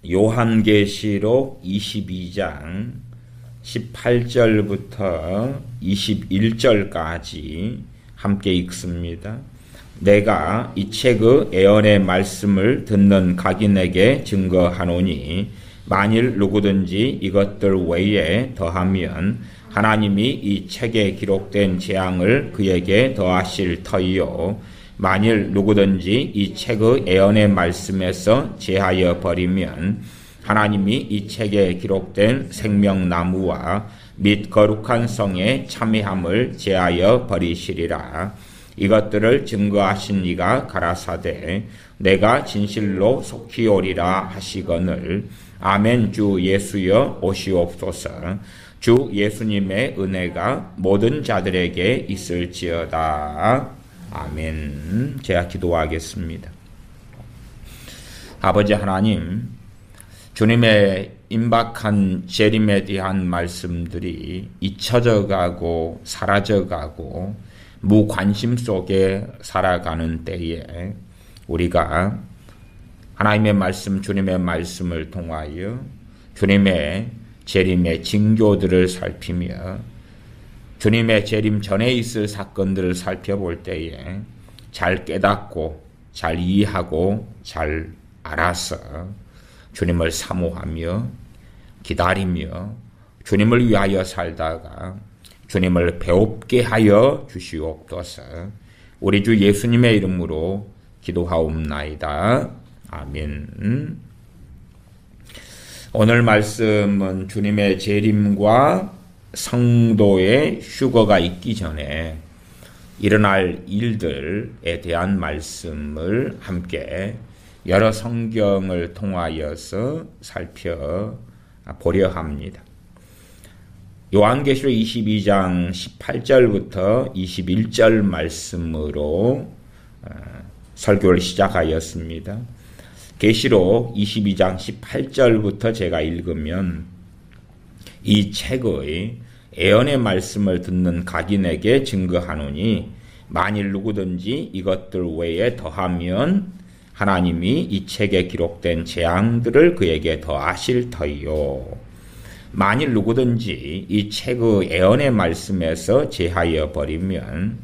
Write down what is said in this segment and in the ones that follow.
요한계시록 22장 18절부터 21절까지 함께 읽습니다. 내가 이 책의 예언의 말씀을 듣는 각인에게 증거하노니 만일 누구든지 이것들 외에 더하면 하나님이 이 책에 기록된 재앙을 그에게 더하실 터이요 만일 누구든지 이 책의 예언의 말씀에서 제하여 버리면 하나님이 이 책에 기록된 생명나무와 및 거룩한 성의 참회함을 제하여 버리시리라. 이것들을 증거하신 이가 가라사대 내가 진실로 속히 오리라 하시거늘 아멘. 주 예수여 오시옵소서. 주 예수님의 은혜가 모든 자들에게 있을지어다. 아멘. 제가 기도하겠습니다. 아버지 하나님, 주님의 임박한 재림에 대한 말씀들이 잊혀져 가고 사라져 가고 무관심 속에 살아가는 때에 우리가 하나님의 말씀, 주님의 말씀을 통하여 주님의 재림의 징조들을 살피며 주님의 재림 전에 있을 사건들을 살펴볼 때에 잘 깨닫고 잘 이해하고 잘 알아서 주님을 사모하며 기다리며 주님을 위하여 살다가 주님을 배웁게 하여 주시옵소서. 우리 주 예수님의 이름으로 기도하옵나이다. 아멘. 오늘 말씀은 주님의 재림과 성도의 휴거가 있기 전에 일어날 일들에 대한 말씀을 함께 여러 성경을 통하여서 살펴보려 합니다. 요한계시록 22장 18절부터 21절 말씀으로 설교를 시작하였습니다. 계시록 22장 18절부터 제가 읽으면 이 책의 예언의 말씀을 듣는 각인에게 증거하노니 만일 누구든지 이것들 외에 더하면 하나님이 이 책에 기록된 재앙들을 그에게 더하실 터이요 만일 누구든지 이 책의 예언의 말씀에서 제하여 버리면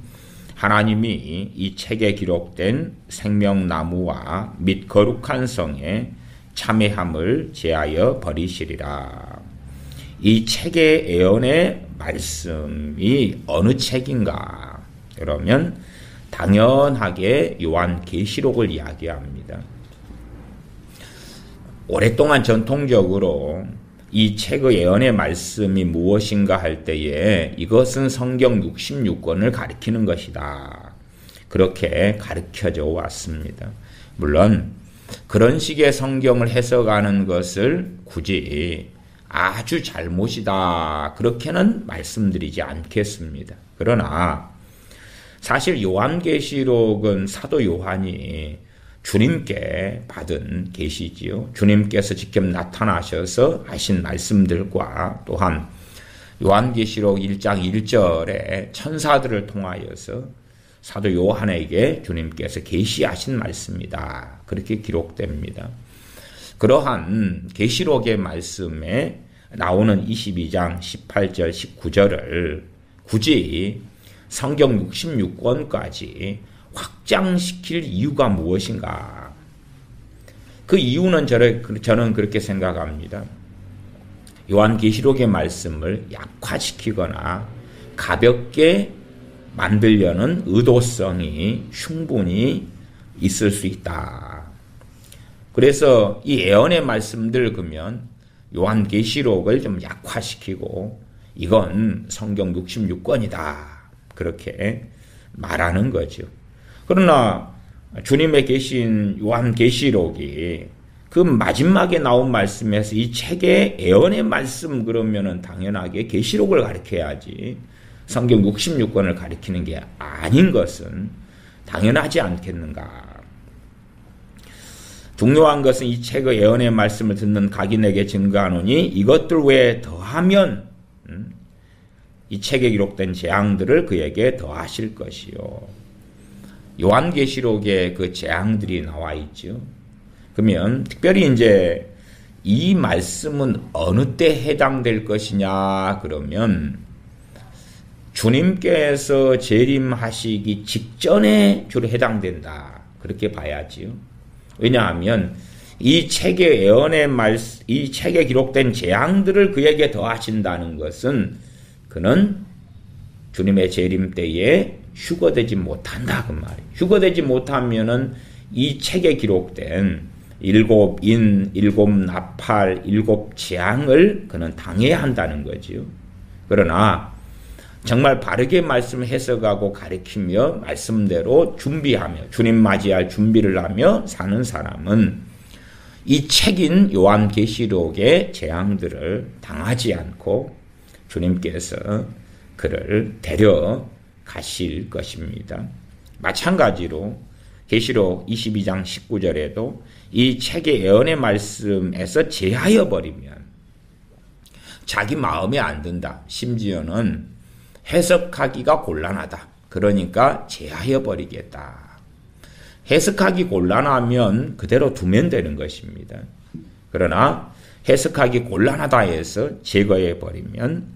하나님이 이 책에 기록된 생명나무와 및 거룩한 성의 참회함을 제하여 버리시리라. 이 책의 예언의 말씀이 어느 책인가? 그러면 당연하게 요한계시록을 이야기합니다. 오랫동안 전통적으로 이 책의 예언의 말씀이 무엇인가 할 때에 이것은 성경 66권을 가리키는 것이다. 그렇게 가르쳐져 왔습니다. 물론 그런 식의 성경을 해석하는 것을 굳이 아주 잘못이다. 그렇게는 말씀드리지 않겠습니다. 그러나 사실 요한계시록은 사도 요한이 주님께 받은 계시지요. 주님께서 직접 나타나셔서 하신 말씀들과 또한 요한계시록 1장 1절에 천사들을 통하여서 사도 요한에게 주님께서 계시하신 말씀이다. 그렇게 기록됩니다. 그러한 계시록의 말씀에 나오는 22장 18절 19절을 굳이 성경 66권까지 확장시킬 이유가 무엇인가? 그 이유는 저는 그렇게 생각합니다. 요한계시록의 말씀을 약화시키거나 가볍게 만들려는 의도성이 충분히 있을 수 있다. 그래서 이 예언의 말씀들 그러면 요한계시록을 좀 약화시키고 이건 성경 66권이다. 그렇게 말하는 거죠. 그러나 주님의 계신 요한계시록이 그 마지막에 나온 말씀에서 이 책의 예언의 말씀 그러면은 당연하게 계시록을 가리켜야지 성경 66권을 가리키는 게 아닌 것은 당연하지 않겠는가. 중요한 것은 이 책의 예언의 말씀을 듣는 각인에게 증거하노니 이것들 외에 더하면 이 책에 기록된 재앙들을 그에게 더하실 것이요. 요한계시록에 그 재앙들이 나와 있죠. 그러면 특별히 이제 이 말씀은 어느 때 해당될 것이냐 그러면 주님께서 재림하시기 직전에 주로 해당된다. 그렇게 봐야지요. 왜냐하면 이 책의 예언의 이 책에 기록된 재앙들을 그에게 더하신다는 것은 그는 주님의 재림 때에 휴거되지 못한다 그 말이에요. 휴거되지 못하면은 이 책에 기록된 7인, 7나팔, 7재앙을 그는 당해야 한다는 거지요. 그러나 정말 바르게 말씀 해석하고 가르치며 말씀대로 준비하며 주님 맞이할 준비를 하며 사는 사람은 이 책인 요한계시록의 재앙들을 당하지 않고 주님께서 그를 데려가실 것입니다. 마찬가지로 계시록 22장 19절에도 이 책의 예언의 말씀에서 제하여 버리면 자기 마음에 안 든다. 심지어는 해석하기가 곤란하다. 그러니까 제하여 버리겠다. 해석하기 곤란하면 그대로 두면 되는 것입니다. 그러나 해석하기 곤란하다 해서 제거해 버리면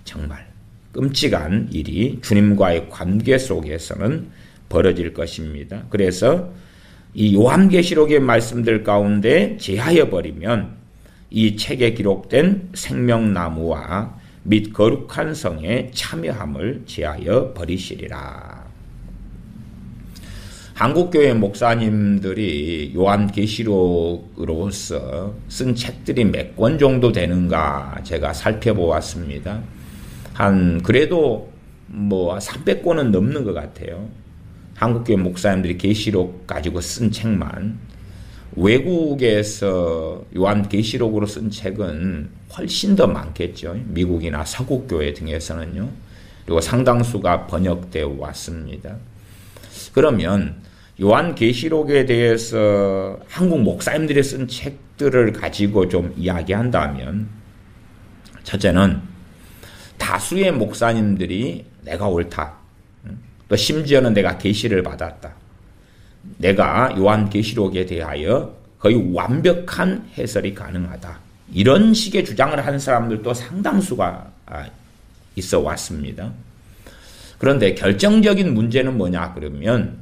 정말 끔찍한 일이 주님과의 관계 속에서는 벌어질 것입니다. 그래서 이 요한계시록의 말씀들 가운데 제하여 버리면 이 책에 기록된 생명나무와 및 거룩한 성의 참여함을 제하여 버리시리라. 한국교회 목사님들이 요한계시록으로서 쓴 책들이 몇 권 정도 되는가 제가 살펴보았습니다. 그래도 300권은 넘는 것 같아요. 한국교회 목사님들이 계시록 가지고 쓴 책만. 외국에서 요한계시록으로 쓴 책은 훨씬 더 많겠죠. 미국이나 서구교회 등에서는요. 그리고 상당수가 번역되어 왔습니다. 그러면 요한계시록에 대해서 한국 목사님들이 쓴 책들을 가지고 좀 이야기한다면, 첫째는 다수의 목사님들이 내가 옳다. 또 심지어는 내가 계시를 받았다. 내가 요한계시록에 대하여 거의 완벽한 해설이 가능하다. 이런 식의 주장을 하는 사람들도 상당수가 있어 왔습니다. 그런데 결정적인 문제는 뭐냐 그러면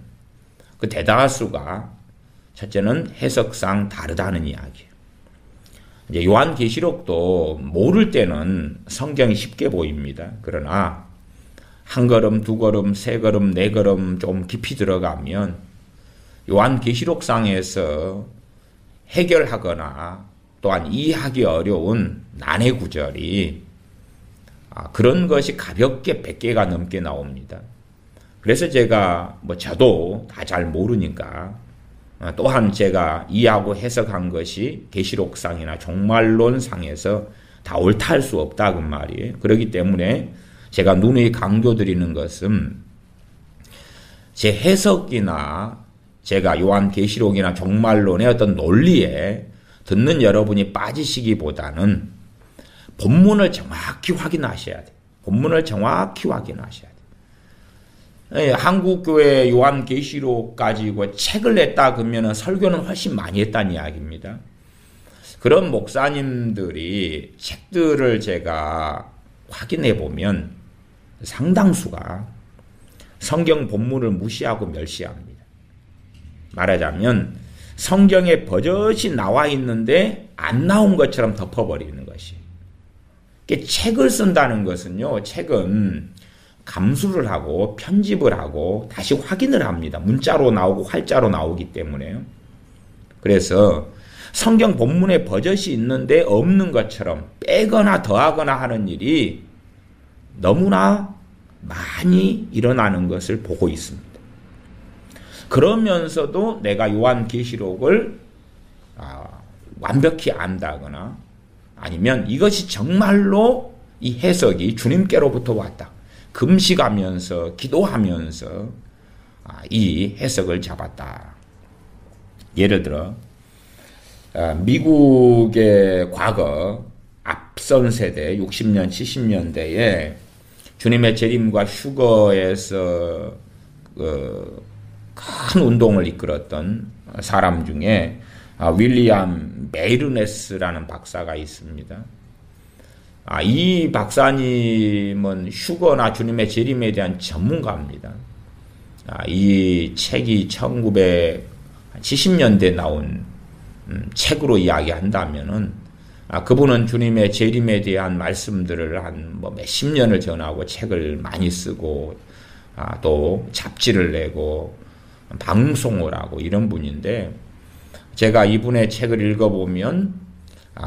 그 대다수가 첫째는 해석상 다르다는 이야기예요. 이제 요한계시록도 모를 때는 성경이 쉽게 보입니다. 그러나 한 걸음, 두 걸음, 세 걸음, 네 걸음 좀 깊이 들어가면 요한계시록상에서 해결하거나 또한 이해하기 어려운 난해 구절이 그런 것이 가볍게 100개가 넘게 나옵니다. 그래서 제가 저도 다 잘 모르니까 또한 제가 이해하고 해석한 것이 계시록상이나 종말론상에서 다 옳다 할 수 없다 그 말이에요. 그렇기 때문에 제가 누누이 강조드리는 것은 제 해석이나 제가 요한계시록이나 종말론의 어떤 논리에 듣는 여러분이 빠지시기보다는 본문을 정확히 확인하셔야 돼요. 본문을 정확히 확인하셔야 돼요. 한국교회 요한계시록 가지고 책을 냈다 그러면 설교는 훨씬 많이 했다는 이야기입니다. 그런 목사님들이 책들을 제가 확인해 보면 상당수가 성경 본문을 무시하고 멸시합니다. 말하자면 성경에 버젓이 나와 있는데 안 나온 것처럼 덮어버리는 것이. 책을 쓴다는 것은요, 책은 감수를 하고 편집을 하고 다시 확인을 합니다. 문자로 나오고 활자로 나오기 때문에요. 그래서 성경 본문에 버젓이 있는데 없는 것처럼 빼거나 더하거나 하는 일이 너무나 많이 일어나는 것을 보고 있습니다. 그러면서도 내가 요한계시록을 완벽히 안다거나 아니면 이것이 정말로 이 해석이 주님께로부터 왔다. 금식하면서 기도하면서 이 해석을 잡았다. 예를 들어 미국의 과거 앞선 세대 60년 70년대에 주님의 재림과 휴거에서 큰 운동을 이끌었던 사람 중에 윌리엄 메이르네스라는 박사가 있습니다. 이 박사님은 휴거나 주님의 재림에 대한 전문가입니다. 이 책이 1970년대에 나온 책으로 이야기한다면은 그분은 주님의 재림에 대한 말씀들을 한 몇십 년을 전하고 책을 많이 쓰고 또 잡지를 내고 방송을 하고 이런 분인데, 제가 이분의 책을 읽어보면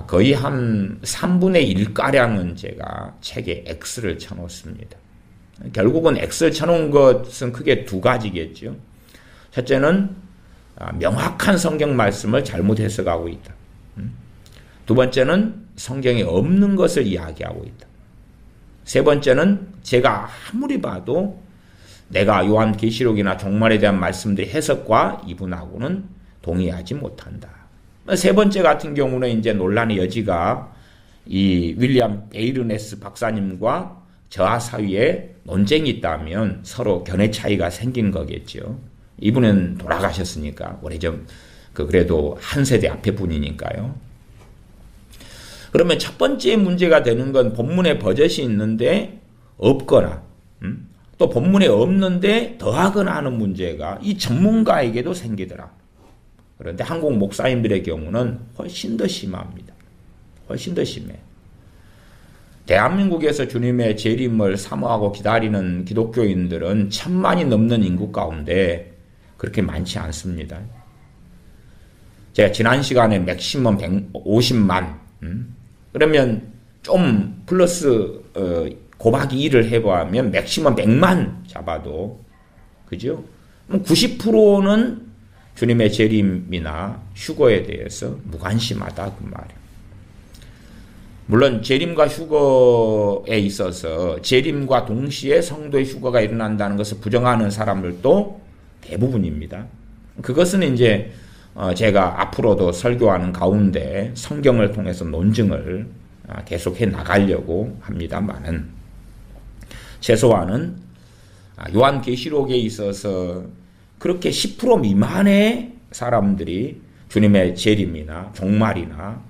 거의 한 3분의 1가량은 제가 책에 X를 쳐놓습니다. 결국은 X를 쳐놓은 것은 크게 두 가지겠죠. 첫째는 명확한 성경 말씀을 잘못 해석하고 있다. 두 번째는 성경에 없는 것을 이야기하고 있다. 세 번째는 제가 아무리 봐도 내가 요한계시록이나 종말에 대한 말씀들의 해석과 이분하고는 동의하지 못한다. 세 번째 같은 경우는 이제 논란의 여지가 이 윌리엄 메이르네스 박사님과 저하 사이에 논쟁이 있다면 서로 견해 차이가 생긴 거겠죠. 이분은 돌아가셨으니까 오래전 그래도 한 세대 앞에 분이니까요. 그러면 첫 번째 문제가 되는 건 본문에 버젓이 있는데 없거나 또 본문에 없는데 더하거나 하는 문제가 이 전문가에게도 생기더라. 그런데 한국 목사님들의 경우는 훨씬 더 심합니다. 훨씬 더 심해. 대한민국에서 주님의 재림을 사모하고 기다리는 기독교인들은 1000만이 넘는 인구 가운데 그렇게 많지 않습니다. 제가 지난 시간에 맥시멈 150만 그러면 좀 플러스 곱하기 1을 해보면 맥시멈 100만 잡아도 그죠? 90%는 주님의 재림이나 휴거에 대해서 무관심하다 그 말이에요. 물론 재림과 휴거에 있어서 재림과 동시에 성도의 휴거가 일어난다는 것을 부정하는 사람들도 대부분입니다. 그것은 이제 제가 앞으로도 설교하는 가운데 성경을 통해서 논증을 계속해 나가려고 합니다만은, 최소한은 요한계시록에 있어서 그렇게 10% 미만의 사람들이 주님의 재림이나 종말이나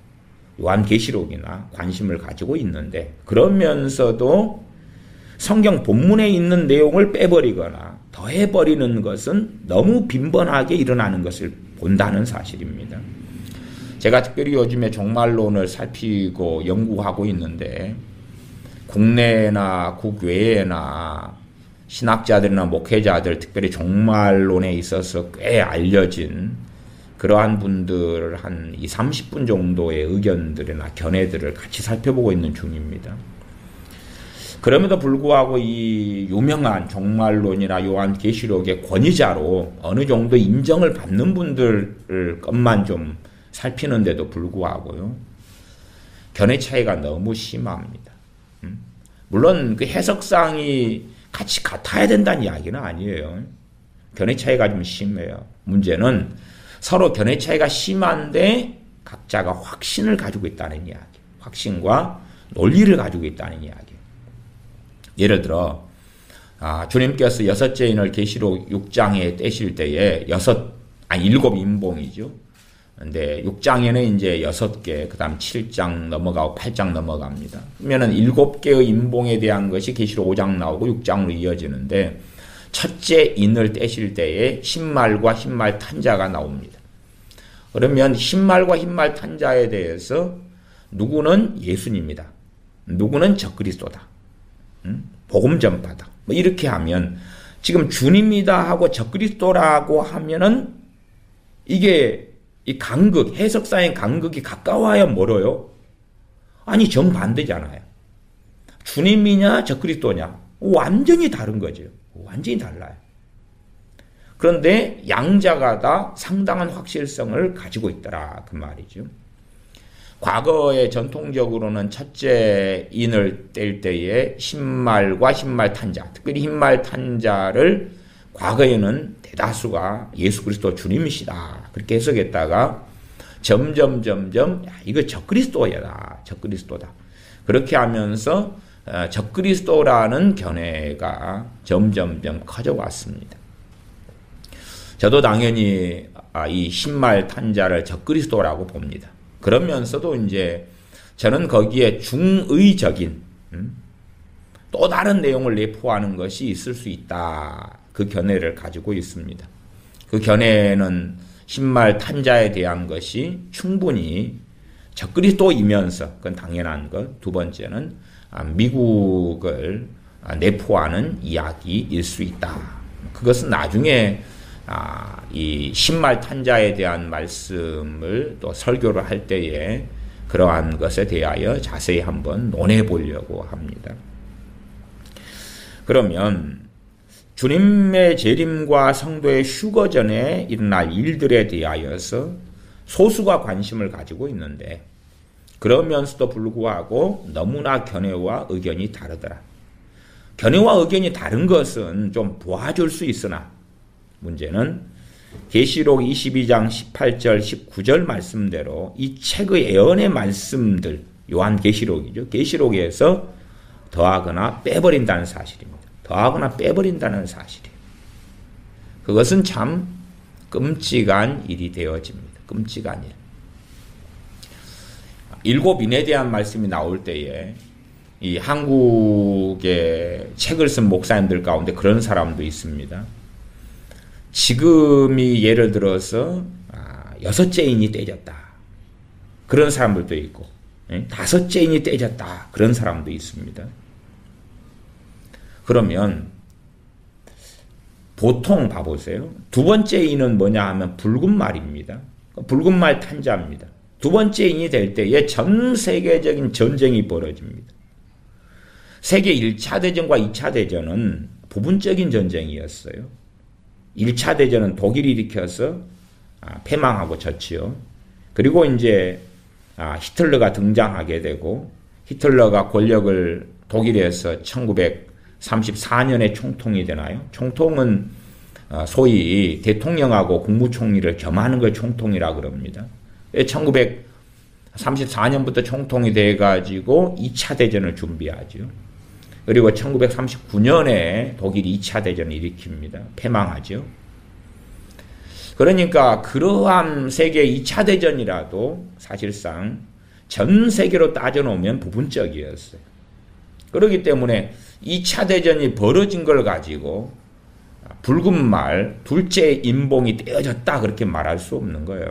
요한계시록이나 관심을 가지고 있는데, 그러면서도 성경 본문에 있는 내용을 빼버리거나 더해버리는 것은 너무 빈번하게 일어나는 것을 본다는 사실입니다. 제가 특별히 요즘에 종말론을 살피고 연구하고 있는데, 국내나 국외나 신학자들이나 목회자들, 특별히 종말론에 있어서 꽤 알려진 그러한 분들 한 20-30분 정도의 의견들이나 견해들을 같이 살펴보고 있는 중입니다. 그럼에도 불구하고 이 유명한 종말론이나 요한계시록의 권위자로 어느 정도 인정을 받는 분들 것만 좀 살피는데도 불구하고요, 견해 차이가 너무 심합니다. 물론 그 해석상이 같이 같아야 된다는 이야기는 아니에요. 견해 차이가 좀 심해요. 문제는 서로 견해 차이가 심한데 각자가 확신을 가지고 있다는 이야기, 확신과 논리를 가지고 있다는 이야기. 예를 들어 주님께서 여섯째 인을 계시록 6장에 떼실 때에 7 인봉이죠. 근데 6장에는 이제 6개, 그 다음 7장 넘어가고 8장 넘어갑니다. 그러면은 7개의 인봉에 대한 것이 계시록 5장 나오고 6장으로 이어지는데, 첫째 인을 떼실 때에 흰말과 흰말 탄자가 나옵니다. 그러면 흰말과 흰말 탄자에 대해서 누구는 예수님이다, 누구는 적그리스도다, 복음 전파다, 뭐 이렇게 하면, 지금 주님이다 하고 적그리스도라고 하면은 이게 이 간극, 해석상의 간극이 가까워야 멀어요? 아니, 정반대잖아요. 주님이냐 적그리스도냐 완전히 다른 거죠. 완전히 달라요. 그런데 양자가 다 상당한 확실성을 가지고 있더라 그 말이죠. 과거에 전통적으로는 첫째 인을 뗄 때에 흰말과 흰말 탄자, 특별히 흰말 탄자를 과거에는 대다수가 예수 그리스도 주님이시다 그렇게 해석했다가 점점 이거 적그리스도야, 적그리스도다 그렇게 하면서 적그리스도라는 견해가 점점 커져 왔습니다. 저도 당연히 이 신말 탄자를 적그리스도라고 봅니다. 그러면서도 이제 저는 거기에 중의적인 또 다른 내용을 내포하는 것이 있을 수 있다. 그 견해를 가지고 있습니다. 그 견해는 신말 탄자에 대한 것이 충분히 적그리스도이면서 그건 당연한 것. 두 번째는 미국을 내포하는 이야기일 수 있다. 그것은 나중에 이 신말 탄자에 대한 말씀을 또 설교를 할 때에 그러한 것에 대하여 자세히 한번 논해 보려고 합니다. 그러면 주님의 재림과 성도의 휴거 전에 일어날 일들에 대하여서 소수가 관심을 가지고 있는데 그러면서도 불구하고 너무나 견해와 의견이 다르더라. 견해와 의견이 다른 것은 좀 도와줄 수 있으나 문제는 계시록 22장 18절 19절 말씀대로 이 책의 예언의 말씀들 요한계시록이죠. 계시록에서 더하거나 빼버린다는 사실입니다. 더하거나 빼버린다는 사실이에요. 그것은 참 끔찍한 일이 되어집니다. 끔찍한 일. 일곱 인에 대한 말씀이 나올 때에 이 한국의 책을 쓴 목사님들 가운데 그런 사람도 있습니다. 지금이 예를 들어서 6째 인이 떼졌다. 그런 사람들도 있고 5째 인이 떼졌다. 그런 사람도 있습니다. 그러면 보통 봐보세요. 두 번째 인은 뭐냐 하면 붉은 말입니다. 붉은 말 탄자입니다. 두 번째 인이 될 때에 전 세계적인 전쟁이 벌어집니다. 세계 1차 대전과 2차 대전은 부분적인 전쟁이었어요. 1차 대전은 독일이 일으켜서 패망하고 졌지요. 그리고 이제 히틀러가 등장하게 되고 히틀러가 권력을 독일에서 1934년에 총통이 되나요? 총통은 소위 대통령하고 국무총리를 겸하는 걸 총통이라고 그럽니다. 1934년부터 총통이 돼가지고 2차 대전을 준비하죠. 그리고 1939년에 독일이 2차 대전을 일으킵니다. 패망하죠. 그러니까 그러한 세계 2차 대전이라도 사실상 전 세계로 따져놓으면 부분적이었어요. 그렇기 때문에 2차 대전이 벌어진 걸 가지고 붉은 말, 둘째 인봉이 떼어졌다 그렇게 말할 수 없는 거예요.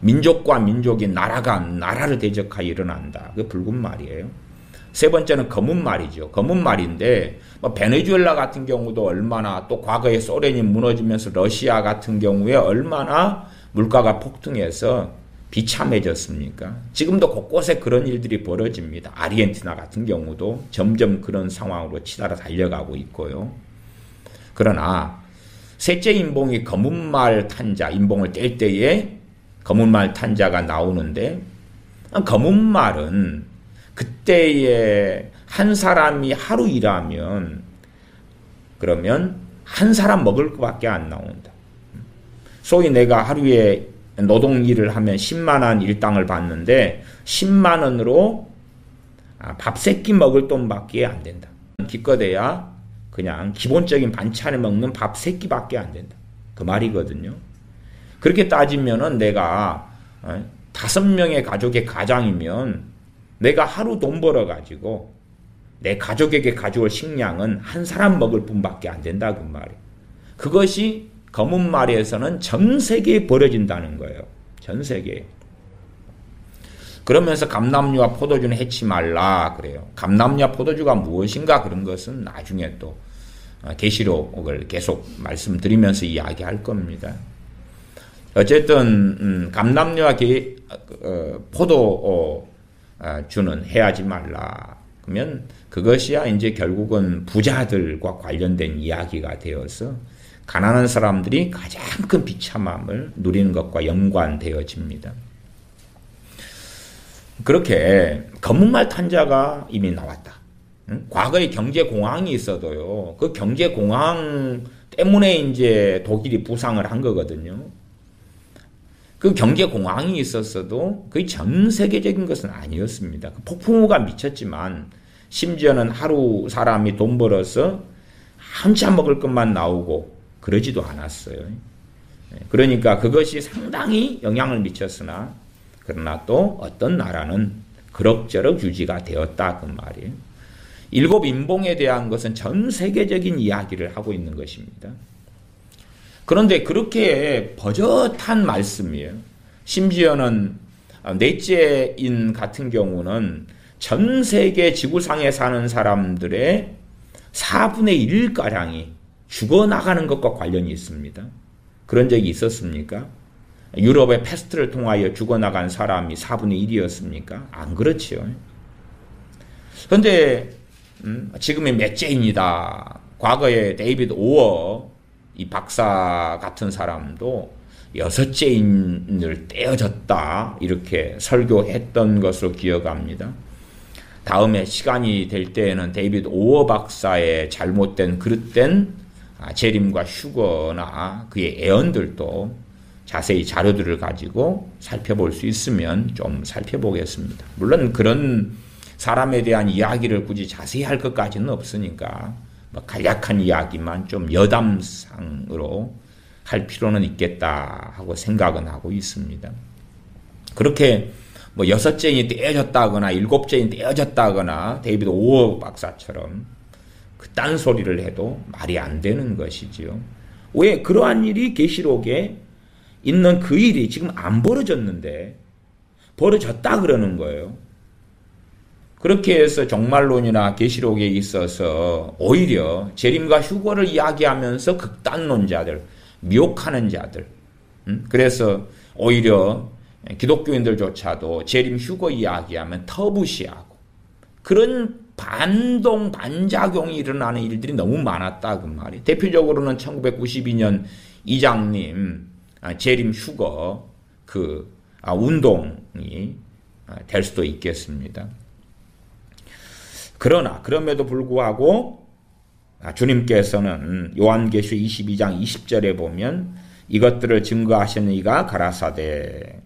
민족과 민족이 나라가 나라를 대적하여 일어난다. 그게 붉은 말이에요. 세 번째는 검은 말이죠. 검은 말인데 베네수엘라 같은 경우도 얼마나 또 과거에 소련이 무너지면서 러시아 같은 경우에 얼마나 물가가 폭등해서 비참해졌습니까? 지금도 곳곳에 그런 일들이 벌어집니다. 아르헨티나 같은 경우도 점점 그런 상황으로 치달아 달려가고 있고요. 그러나 셋째 인봉이 검은 말 탄자, 인봉을 뗄 때에 검은 말 탄자가 나오는데 검은 말은 그때에 한 사람이 하루 일하면 그러면 한 사람 먹을 것밖에 안 나온다. 소위 내가 하루에 노동 일을 하면 10만 원 일당을 받는데 10만 원으로 밥 세 끼 먹을 돈밖에 안 된다. 기껏해야 그냥 기본적인 반찬을 먹는 밥 세 끼밖에 안 된다. 그 말이거든요. 그렇게 따지면은 내가 5명의 가족의 가장이면 내가 하루 돈 벌어가지고 내 가족에게 가져올 식량은 한 사람 먹을 뿐밖에 안 된다. 그 말이에요. 그것이 검은 말에서는 전 세계에 벌어진다는 거예요. 전 세계에. 그러면서 감람류와 포도주는 해치 말라 그래요. 감람류와 포도주가 무엇인가 그런 것은 나중에 또 계시록을 계속 말씀드리면서 이야기할 겁니다. 어쨌든 감람류와 포도주는 해하지 말라. 그러면 그것이야 이제 결국은 부자들과 관련된 이야기가 되어서 가난한 사람들이 가장 큰 비참함을 누리는 것과 연관되어집니다. 그렇게 검은말 탄자가 이미 나왔다. 과거에 경제공황이 있어도요. 그 경제공황 때문에 이제 독일이 부상을 한 거거든요. 그 경제공황이 있었어도 거의 전 세계적인 것은 아니었습니다. 폭풍우가 미쳤지만 심지어는 하루 사람이 돈 벌어서 한참 먹을 것만 나오고 그러지도 않았어요. 그러니까 그것이 상당히 영향을 미쳤으나 그러나 또 어떤 나라는 그럭저럭 유지가 되었다 그 말이에요. 일곱 인봉에 대한 것은 전 세계적인 이야기를 하고 있는 것입니다. 그런데 그렇게 버젓한 말씀이에요. 심지어는 넷째인 같은 경우는 전 세계 지구상에 사는 사람들의 4분의 1가량이 죽어나가는 것과 관련이 있습니다. 그런 적이 있었습니까? 유럽의 패스트를 통하여 죽어나간 사람이 4분의 1이었습니까? 안 그렇지요. 그런데 지금의 넷째입니다. 과거에 데이비드 오어 이 박사 같은 사람도 6째인을 떼어졌다 이렇게 설교했던 것으로 기억합니다. 다음에 시간이 될 때에는 데이비드 오어 박사의 잘못된 그릇된 재림과 휴거나 그의 애언들도 자세히 자료들을 가지고 살펴볼 수 있으면 좀 살펴보겠습니다. 물론 그런 사람에 대한 이야기를 굳이 자세히 할 것까지는 없으니까 간략한 이야기만 좀 여담상으로 할 필요는 있겠다 하고 생각은 하고 있습니다. 그렇게 6째인이 떼어졌다거나 7째인이 떼어졌다거나 데이비드 오어 박사처럼 그딴 소리를 해도 말이 안 되는 것이지요. 왜 그러한 일이 계시록에 있는 그 일이 지금 안 벌어졌는데 벌어졌다 그러는 거예요. 그렇게 해서 종말론이나 계시록에 있어서 오히려 재림과 휴거를 이야기하면서 극단론자들, 미혹하는 자들, 그래서 오히려 기독교인들조차도 재림 휴거 이야기하면 터부시하고 그런 반동 반작용이 일어나는 일들이 너무 많았다 그 말이에요. 대표적으로는 1992년 이장님 재림 휴거 운동이 될 수도 있겠습니다. 그러나 그럼에도 불구하고 주님께서는 요한계시록 22장 20절에 보면 이것들을 증거하시는 이가 가라사대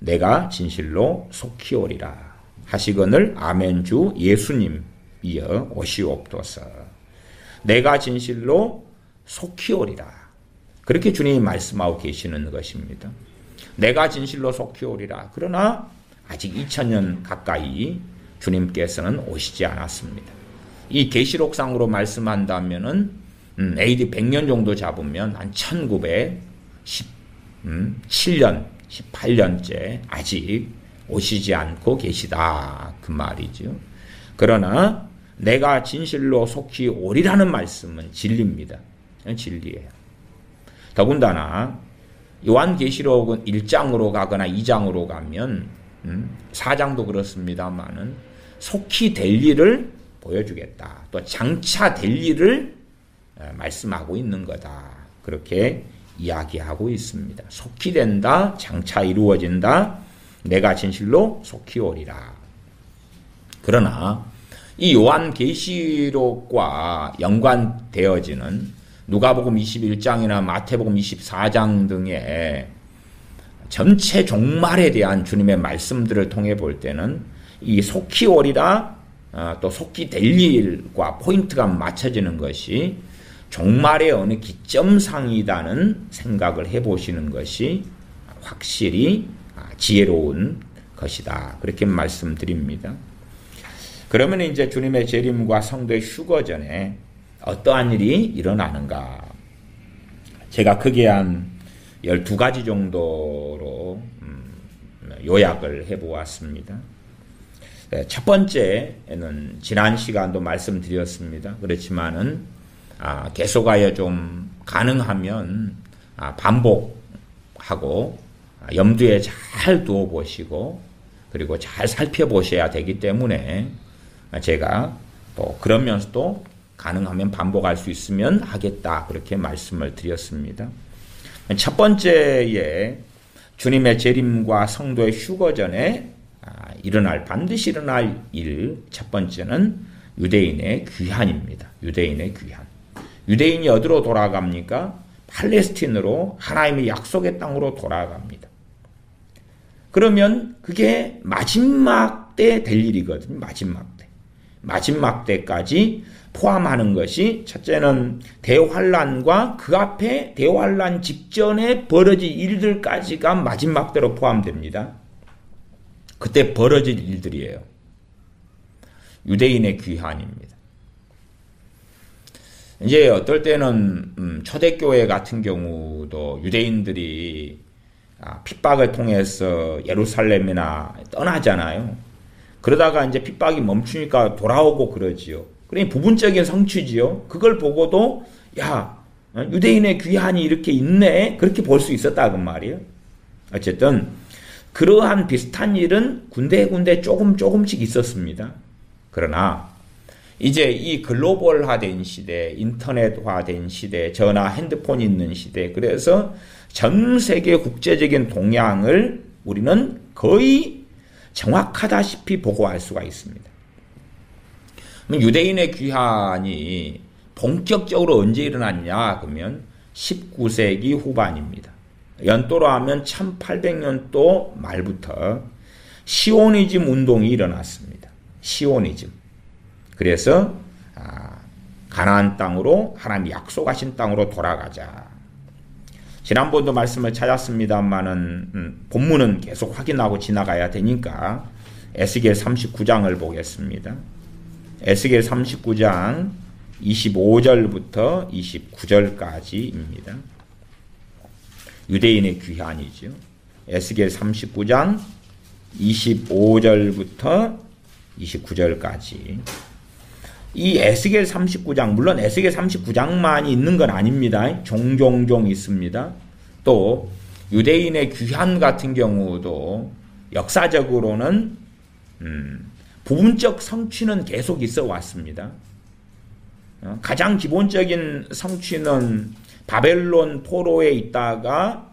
내가 진실로 속히 오리라 하시거늘 아멘 주 예수님이여 오시옵소서. 내가 진실로 속히 오리라. 그렇게 주님이 말씀하고 계시는 것입니다. 내가 진실로 속히 오리라. 그러나 아직 2000년 가까이 주님께서는 오시지 않았습니다. 이 계시록상으로 말씀한다면은 AD 100년 정도 잡으면 한 1917년, 18년째 아직 오시지 않고 계시다 그 말이죠. 그러나 내가 진실로 속히 오리라는 말씀은 진리입니다. 진리예요. 더군다나 요한계시록은 1장으로 가거나 2장으로 가면 4장도 그렇습니다만은 속히 될 일을 보여주겠다. 또 장차 될 일을 말씀하고 있는 거다. 그렇게 이야기하고 있습니다. 속히 된다. 장차 이루어진다. 내가 진실로 속히 오리라. 그러나 이 요한계시록과 연관되어지는 누가복음 21장이나 마태복음 24장 등의 전체 종말에 대한 주님의 말씀들을 통해 볼 때는 이 속히 오리라 또 속히 될 일과 포인트가 맞춰지는 것이 종말의 어느 기점상이다는 생각을 해보시는 것이 확실히 지혜로운 것이다. 그렇게 말씀드립니다. 그러면 이제 주님의 재림과 성도의 휴거 전에 어떠한 일이 일어나는가? 제가 크게 한 12가지 정도로 요약을 해보았습니다. 첫 번째는 지난 시간도 말씀드렸습니다. 그렇지만은 계속하여 좀 가능하면 반복하고 염두에 잘 두어 보시고 그리고 잘 살펴보셔야 되기 때문에 제가 또 그러면서도 가능하면 반복할 수 있으면 하겠다 그렇게 말씀을 드렸습니다. 첫 번째에 주님의 재림과 성도의 휴거 전에 반드시 일어날 일, 첫 번째는 유대인의 귀환입니다. 유대인의 귀환. 유대인이 어디로 돌아갑니까? 팔레스틴으로 하나님의 약속의 땅으로 돌아갑니다. 그러면 그게 마지막 때 될 일이거든요. 마지막 때. 마지막 때까지 포함하는 것이 첫째는 대환란과 그 앞에 대환란 직전에 벌어질 일들까지가 마지막 때로 포함됩니다. 그때 벌어질 일들이에요. 유대인의 귀환입니다. 이제 어떨 때는 초대교회 같은 경우도 유대인들이 핍박을 통해서 예루살렘이나 떠나잖아요. 그러다가 이제 핍박이 멈추니까 돌아오고 그러지요. 그러니 부분적인 성취지요. 그걸 보고도 야, 유대인의 귀환이 이렇게 있네, 그렇게 볼 수 있었다 그 말이에요. 어쨌든 그러한 비슷한 일은 군데군데 조금씩 있었습니다. 그러나 이제 이 글로벌화된 시대, 인터넷화된 시대, 전화, 핸드폰이 있는 시대, 그래서 전 세계 국제적인 동향을 우리는 거의 정확하다시피 보고할 수가 있습니다. 유대인의 귀환이 본격적으로 언제 일어났냐 그러면 19세기 후반입니다. 연도로 하면 1800년도 말부터 시오니즘 운동이 일어났습니다. 시오니즘. 그래서 가나안 땅으로, 하나님이 약속하신 땅으로 돌아가자. 지난번도 말씀을 찾았습니다만은 본문은 계속 확인하고 지나가야 되니까 에스겔 39장을 보겠습니다. 에스겔 39장 25절부터 29절까지입니다. 유대인의 귀환이죠. 에스겔 39장 25절부터 29절까지. 이 에스겔 39장, 물론 에스겔 39장만이 있는 건 아닙니다. 종종 있습니다. 또 유대인의 귀환 같은 경우도 역사적으로는 부분적 성취는 계속 있어 왔습니다. 가장 기본적인 성취는 바벨론 포로에 있다가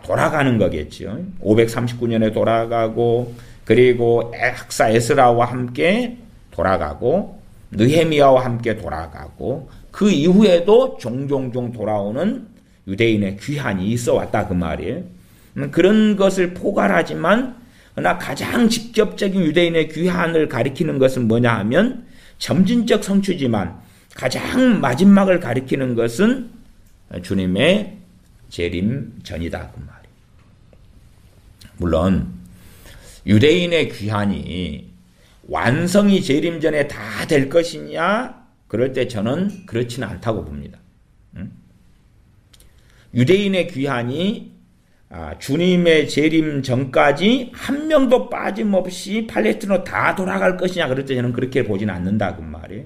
돌아가는 거겠죠. 539년에 돌아가고, 그리고 학사 에스라와 함께 돌아가고, 느헤미야와 함께 돌아가고, 그 이후에도 종종 돌아오는 유대인의 귀환이 있어 왔다 그 말이에요. 그런 것을 포괄하지만 그러나 가장 직접적인 유대인의 귀환을 가리키는 것은 뭐냐 하면 점진적 성취지만 가장 마지막을 가리키는 것은 주님의 재림 전이다 그 말이에요. 물론 유대인의 귀환이 완성이 재림 전에 다 될 것이냐? 그럴 때 저는 그렇지는 않다고 봅니다. 유대인의 귀환이 주님의 재림 전까지 한 명도 빠짐없이 팔레스티나로 다 돌아갈 것이냐? 그럴 때 저는 그렇게 보지는 않는다 그 말이에요.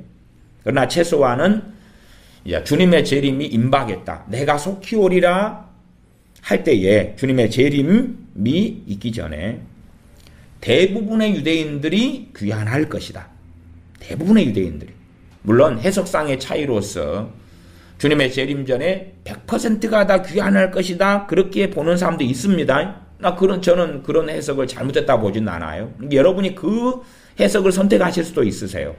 그러나 최소한은 주님의 재림이 임박했다. 내가 속히 오리라 할 때에 주님의 재림이 있기 전에 대부분의 유대인들이 귀환할 것이다. 대부분의 유대인들이. 물론 해석상의 차이로서 주님의 재림 전에 100%가 다 귀환할 것이다. 그렇게 보는 사람도 있습니다. 저는 그런 해석을 잘못했다고 보진 않아요. 여러분이 그 해석을 선택하실 수도 있으세요.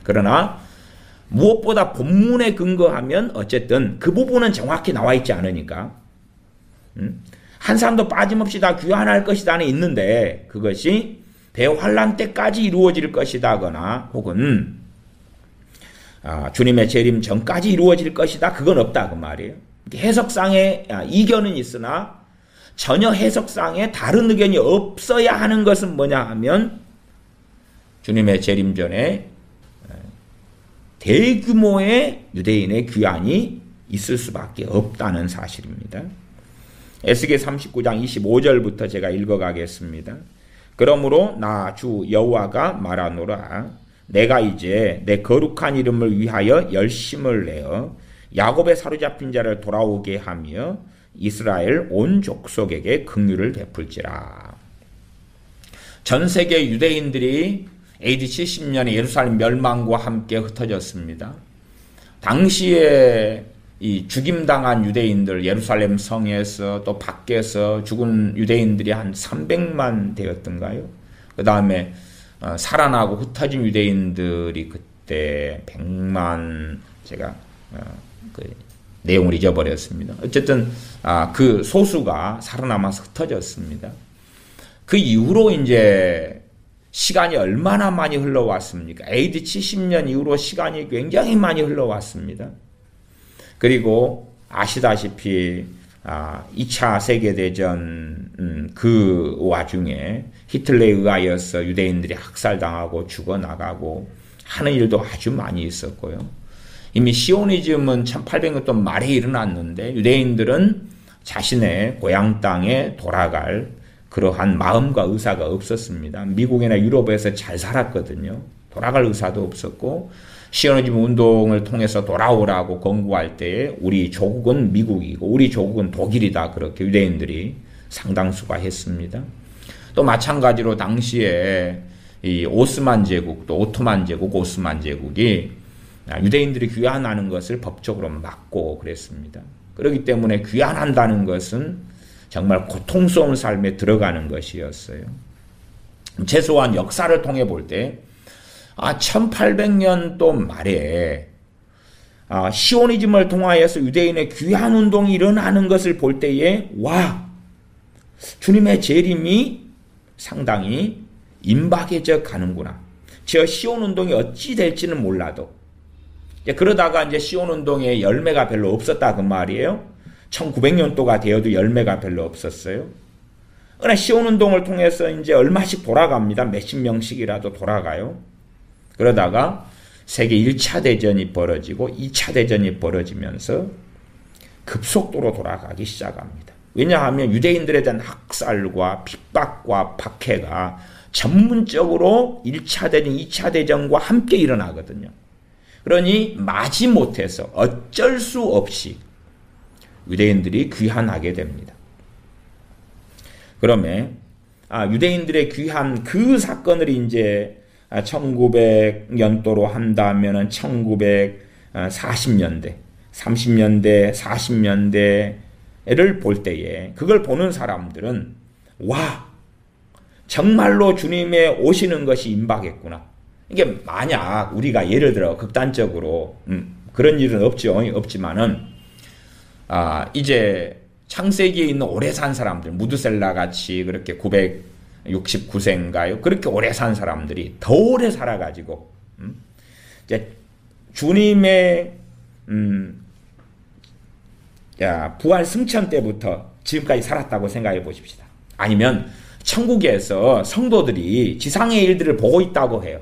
그러나 무엇보다 본문에 근거하면 어쨌든 그 부분은 정확히 나와 있지 않으니까 한 사람도 빠짐없이 다 귀환할 것이다는 있는데 그것이 대환란 때까지 이루어질 것이다거나 혹은 주님의 재림 전까지 이루어질 것이다 그건 없다 그 말이에요. 해석상의 이견은 있으나 전혀 해석상의 다른 의견이 없어야 하는 것은 뭐냐 하면 주님의 재림 전에 대규모의 유대인의 귀환이 있을 수밖에 없다는 사실입니다. 에스겔 39장 25절부터 제가 읽어가겠습니다. 그러므로 나 주 여호와가 말하노라. 내가 이제 내 거룩한 이름을 위하여 열심을 내어 야곱의 사로잡힌 자를 돌아오게 하며 이스라엘 온 족속에게 긍휼을 베풀지라. 전 세계 유대인들이 AD 70년에 예루살렘 멸망과 함께 흩어졌습니다. 당시에 이 죽임당한 유대인들, 예루살렘 성에서 또 밖에서 죽은 유대인들이 한 300만 되었던가요? 그 다음에 살아나고 흩어진 유대인들이 그때 100만, 제가 그 내용을 잊어버렸습니다. 어쨌든 그 소수가 살아남아서 흩어졌습니다. 그 이후로 이제 시간이 얼마나 많이 흘러왔습니까? AD 70년 이후로 시간이 굉장히 많이 흘러왔습니다. 그리고 아시다시피 2차 세계대전 그 와중에 히틀러에 의하여서 유대인들이 학살당하고 죽어나가고 하는 일도 아주 많이 있었고요. 이미 시오니즘은 1800년 동안 말에 일어났는데 유대인들은 자신의 고향 땅에 돌아갈 그러한 마음과 의사가 없었습니다. 미국이나 유럽에서 잘 살았거든요. 돌아갈 의사도 없었고 시오니즘 운동을 통해서 돌아오라고 권고할 때에 우리 조국은 미국이고 우리 조국은 독일이다 그렇게 유대인들이 상당수가 했습니다. 또 마찬가지로 당시에 이 오스만 제국 또 오토만 제국 오스만 제국이 유대인들이 귀환하는 것을 법적으로 막고 그랬습니다. 그렇기 때문에 귀환한다는 것은 정말 고통스러운 삶에 들어가는 것이었어요. 최소한 역사를 통해 볼 때 1800년도 말에 시오니즘을 통하여서 유대인의 귀환운동이 일어나는 것을 볼 때에 와 주님의 재림이 상당히 임박해져 가는구나. 저 시온운동이 어찌 될지는 몰라도 그러다가 이제 시온운동의 열매가 별로 없었다 그 말이에요. 1900년도가 되어도 열매가 별로 없었어요. 그러나 시온운동을 통해서 이제 얼마씩 돌아갑니다. 몇십 명씩이라도 돌아가요. 그러다가 세계 1차 대전이 벌어지고 2차 대전이 벌어지면서 급속도로 돌아가기 시작합니다. 왜냐하면 유대인들에 대한 학살과 핍박과 박해가 전문적으로 1차 대전, 2차 대전과 함께 일어나거든요. 그러니 마지못해서 어쩔 수 없이 유대인들이 귀환하게 됩니다. 그러면 유대인들의 귀환 그 사건을 이제 1900년도로 한다면은 1940년대, 30년대, 40년대를 볼 때에 그걸 보는 사람들은 와 정말로 주님의 오시는 것이 임박했구나. 이게 만약 우리가 예를 들어 극단적으로 그런 일은 없지만은 이제 창세기에 있는 오래 산 사람들 무드셀라 같이 그렇게 969세인가요? 그렇게 오래 산 사람들이 더 오래 살아가지고 이제 주님의 부활 승천 때부터 지금까지 살았다고 생각해 보십시다. 아니면 천국에서 성도들이 지상의 일들을 보고 있다고 해요.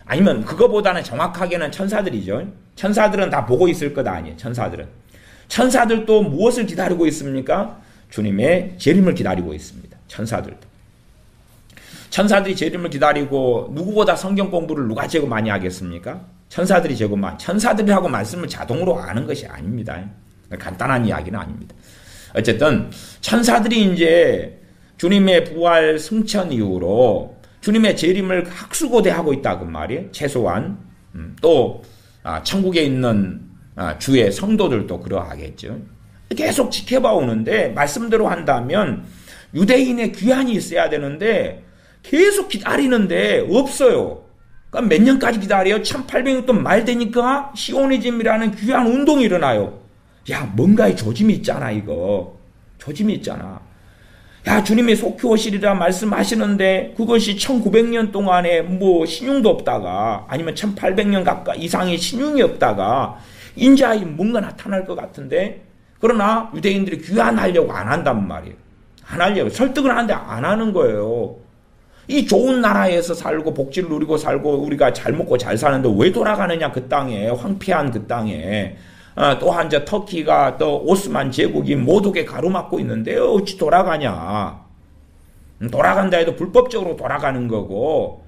아니면 그거보다는 정확하게는 천사들이죠. 천사들은 다 보고 있을 것 아니에요. 천사들도 무엇을 기다리고 있습니까? 주님의 재림을 기다리고 있습니다. 천사들이 재림을 기다리고 누구보다 성경 공부를 누가 제일 많이 하겠습니까? 천사들이 제일 많이. 천사들이라고 말씀을 자동으로 아는 것이 아닙니다. 간단한 이야기는 아닙니다. 어쨌든 천사들이 이제 주님의 부활 승천 이후로 주님의 재림을 학수고대하고 있다 그 말이에요. 최소한 또 천국에 있는 주의 성도들도 그러하겠죠. 계속 지켜봐 오는데 말씀대로 한다면 유대인의 귀환이 있어야 되는데 계속 기다리는데 없어요. 그러니까 몇 년까지 기다려요? 1800년 동안 말 되니까 시오니즘이라는 귀환 운동이 일어나요. 야 뭔가에 조짐이 있잖아 이거. 조짐이 있잖아. 야 주님이 속히 오시리라 말씀하시는데 그것이 1900년 동안에 뭐 신용도 없다가 아니면 1800년 가까이 이상의 신용이 없다가 인자이 뭔가 나타날 것 같은데 그러나 유대인들이 귀환하려고 안 한단 말이에요. 안 하려고 설득을 하는데 안 하는 거예요. 이 좋은 나라에서 살고 복지를 누리고 살고 우리가 잘 먹고 잘 사는데 왜 돌아가느냐 그 땅에 황폐한 그 땅에 또한 저 터키가 또 오스만 제국이 모독에 가로막고 있는데 어찌 돌아가냐. 돌아간다 해도 불법적으로 돌아가는 거고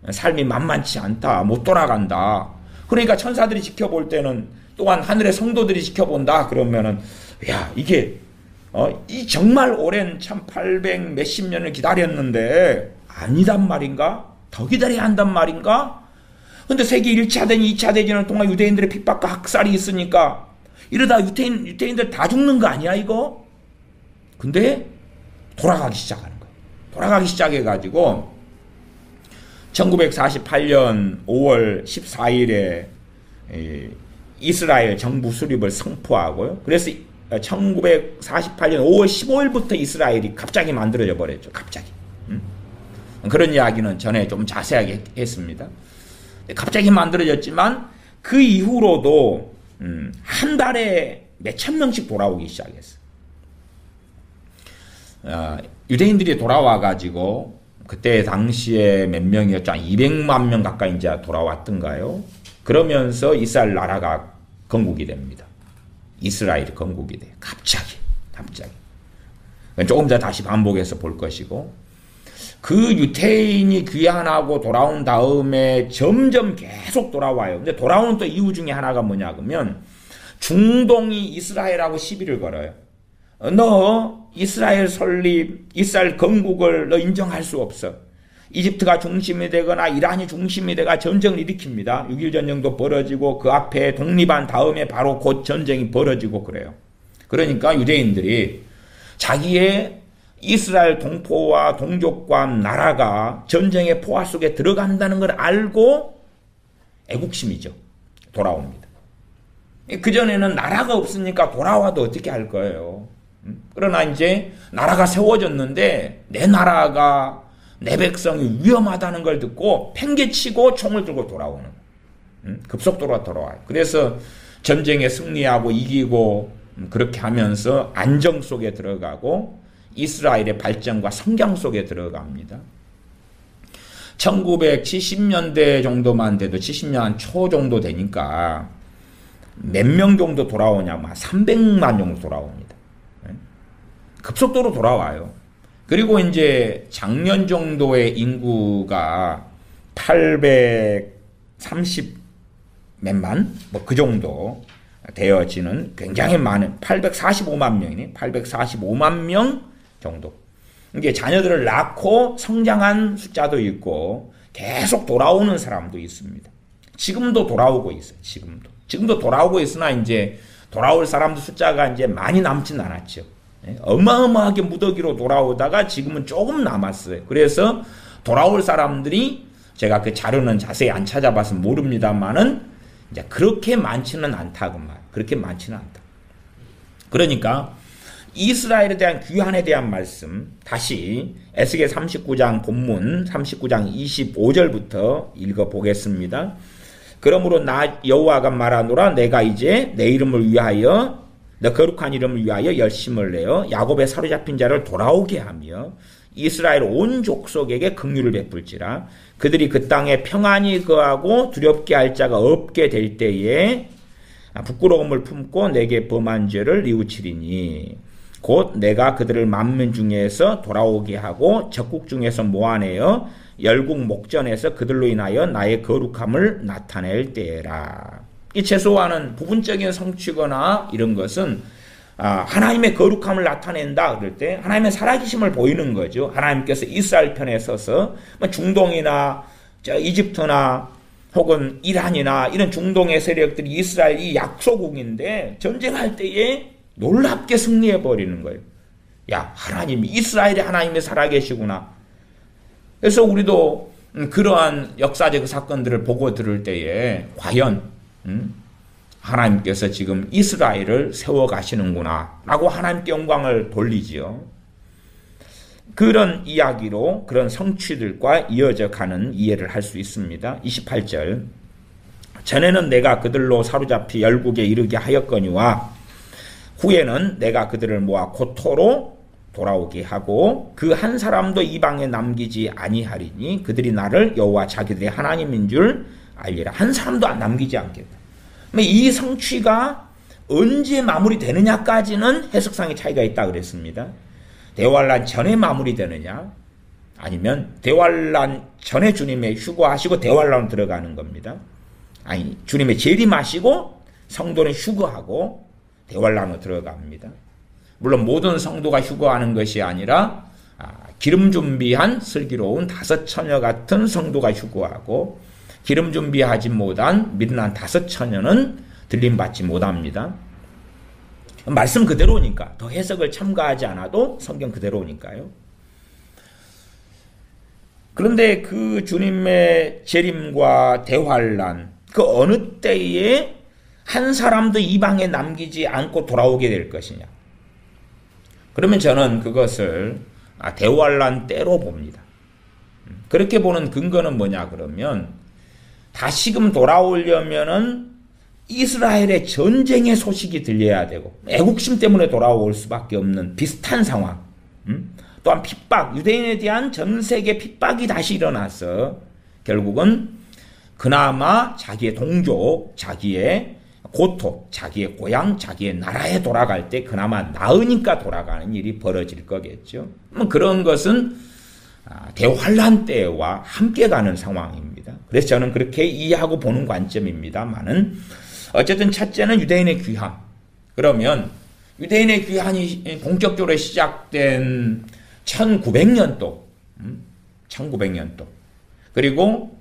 삶이 만만치 않다. 못 돌아간다. 그러니까 천사들이 지켜볼 때는 또한 하늘의 성도들이 지켜본다. 그러면은 야 이게 이 정말 오랜 1800 몇십 년을 기다렸는데 아니단 말인가? 더 기다려야 한단 말인가? 근데 세계 1차 대전, 2차 대전을 통한 유대인들의 핍박과 학살이 있으니까 이러다 유대인들 다 죽는 거 아니야 이거? 근데 돌아가기 시작하는 거야. 돌아가기 시작해가지고 1948년 5월 14일에 이스라엘 정부 수립을 선포하고요. 그래서 1948년 5월 15일부터 이스라엘이 갑자기 만들어져 버렸죠. 갑자기. 그런 이야기는 전에 좀 자세하게 했습니다. 갑자기 만들어졌지만 그 이후로도 한 달에 몇천 명씩 돌아오기 시작했어요. 유대인들이 돌아와가지고 그때 당시에 몇 명이었죠? 200만 명 가까이 이제 돌아왔던가요? 그러면서 이스라엘 나라가 건국이 됩니다. 이스라엘이 건국이 돼요. 갑자기. 조금 더 다시 반복해서 볼 것이고, 그 유태인이 귀환하고 돌아온 다음에 점점 계속 돌아와요. 근데 돌아오는 또 이유 중에 하나가 뭐냐 그러면 중동이 이스라엘하고 시비를 걸어요. 너 이스라엘 설립, 이스라엘 건국을 너 인정할 수 없어. 이집트가 중심이 되거나 이란이 중심이 되가 전쟁을 일으킵니다. 6.1 전쟁도 벌어지고 그 앞에 독립한 다음에 바로 곧 전쟁이 벌어지고 그래요. 그러니까 유대인들이 자기의 이스라엘 동포와 동족과 나라가 전쟁의 포화 속에 들어간다는 걸 알고 애국심이죠. 돌아옵니다. 그전에는 나라가 없으니까 돌아와도 어떻게 할 거예요. 그러나 이제 나라가 세워졌는데 내 나라가 내 백성이 위험하다는 걸 듣고 팽개치고 총을 들고 돌아오는 급속도로 돌아와요. 그래서 전쟁에 승리하고 이기고 그렇게 하면서 안정 속에 들어가고 이스라엘의 발전과 성장 속에 들어갑니다. 1970년대 정도만 돼도 70년 초 정도 되니까 몇 명 정도 돌아오냐면 한 300만 정도 돌아옵니다. 급속도로 돌아와요. 그리고 이제 작년 정도의 인구가 830 몇만? 뭐 그 정도 되어지는 굉장히 많은 845만 명이네. 845만 명 정도. 이게 자녀들을 낳고 성장한 숫자도 있고 계속 돌아오는 사람도 있습니다. 지금도 돌아오고 있어요. 지금도 돌아오고 있으나 이제 돌아올 사람들 숫자가 이제 많이 남진 않았죠. 어마어마하게 무더기로 돌아오다가 지금은 조금 남았어요. 그래서 돌아올 사람들이 제가 그 자료는 자세히 안 찾아봐서 모릅니다만은 이제 그렇게 많지는 않다고 말. 그렇게 많지는 않다. 그러니까 이스라엘에 대한 귀환에 대한 말씀 다시 에스겔 39장 본문 39장 25절부터 읽어보겠습니다. 그러므로 나 여호와가 말하노라 내가 이제 내 이름을 위하여 내 거룩한 이름을 위하여 열심을 내어 야곱의 사로잡힌 자를 돌아오게 하며 이스라엘 온 족속에게 긍휼을 베풀지라. 그들이 그 땅에 평안히 거하고 두렵게 할 자가 없게 될 때에 부끄러움을 품고 내게 범한 죄를 뉘우치리니 곧 내가 그들을 만민 중에서 돌아오게 하고 적국 중에서 모아내어 열국 목전에서 그들로 인하여 나의 거룩함을 나타낼 때라. 이 최소한은 부분적인 성취거나 이런 것은 하나님의 거룩함을 나타낸다 그럴 때 하나님의 살아계심을 보이는 거죠. 하나님께서 이스라엘 편에 서서 중동이나 이집트나 혹은 이란이나 이런 중동의 세력들이 이스라엘이 약소국인데 전쟁할 때에 놀랍게 승리해버리는 거예요. 야, 하나님이 이스라엘의 하나님이 살아계시구나. 그래서 우리도 그러한 역사적 사건들을 보고 들을 때에 과연 하나님께서 지금 이스라엘을 세워가시는구나 라고 하나님께 영광을 돌리지요. 그런 이야기로 그런 성취들과 이어져 가는 이해를 할 수 있습니다. 28절 전에는 내가 그들로 사로잡히 열국에 이르게 하였거니와 후에는 내가 그들을 모아 고토로 돌아오게 하고 그 한 사람도 이방에 남기지 아니하리니 그들이 나를 여호와 자기들의 하나님인 줄 알리라. 한 사람도 안 남기지 않겠다. 이 성취가 언제 마무리되느냐까지는 해석상의 차이가 있다 그랬습니다. 대환란 전에 마무리되느냐 아니면 대환란 전에 주님의 휴거하시고 대환란으로 들어가는 겁니다. 아니 주님의 재림하시고 성도는 휴거하고 대환란으로 들어갑니다. 물론 모든 성도가 휴거하는 것이 아니라 기름 준비한 슬기로운 5처녀 같은 성도가 휴거하고 기름 준비하지 못한 미련한 5처녀는 들림받지 못합니다. 말씀 그대로니까 더 해석을 첨가하지 않아도 성경 그대로니까요. 그런데 그 주님의 재림과 대환란 그 어느 때에 한 사람도 이방에 남기지 않고 돌아오게 될 것이냐. 그러면 저는 그것을 대환란 때로 봅니다. 그렇게 보는 근거는 뭐냐 그러면 다시금 돌아오려면은 이스라엘의 전쟁의 소식이 들려야 되고 애국심 때문에 돌아올 수밖에 없는 비슷한 상황. 또한 핍박, 유대인에 대한 전 세계 핍박이 다시 일어나서 결국은 그나마 자기의 동족, 자기의 고토, 자기의 고향, 자기의 나라에 돌아갈 때 그나마 나으니까 돌아가는 일이 벌어질 거겠죠. 그런 것은 대환란 때와 함께 가는 상황입니다. 그래서 저는 그렇게 이해하고 보는 관점입니다만은 어쨌든 첫째는 유대인의 귀환. 그러면 유대인의 귀환이 본격적으로 시작된 1900년도, 1900년도. 그리고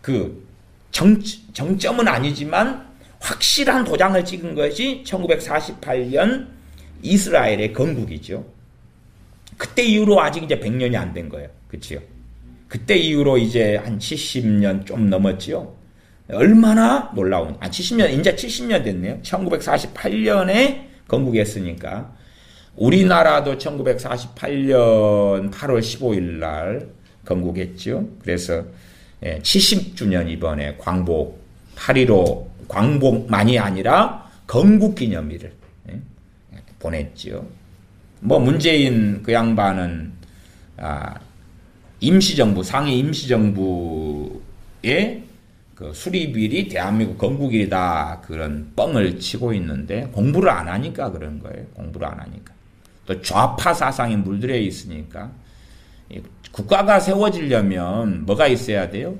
그 정점은 아니지만 확실한 도장을 찍은 것이 1948년 이스라엘의 건국이죠. 그때 이후로 아직 이제 100년이 안 된 거예요. 그치요? 그때 이후로 이제 한 70년 좀 넘었지요. 얼마나 놀라운, 70년, 이제 70년 됐네요. 1948년에 건국했으니까. 우리나라도 1948년 8월 15일 날 건국했죠. 그래서 70주년 이번에 광복, 8.15 광복만이 아니라 건국 기념일을 보냈죠. 뭐 문재인 그 양반은 임시정부, 상해 임시정부의 그 수립일이 대한민국 건국일이다 그런 뻥을 치고 있는데 공부를 안 하니까 그런 거예요. 공부를 안 하니까. 또 좌파 사상에 물들여 있으니까 국가가 세워지려면 뭐가 있어야 돼요?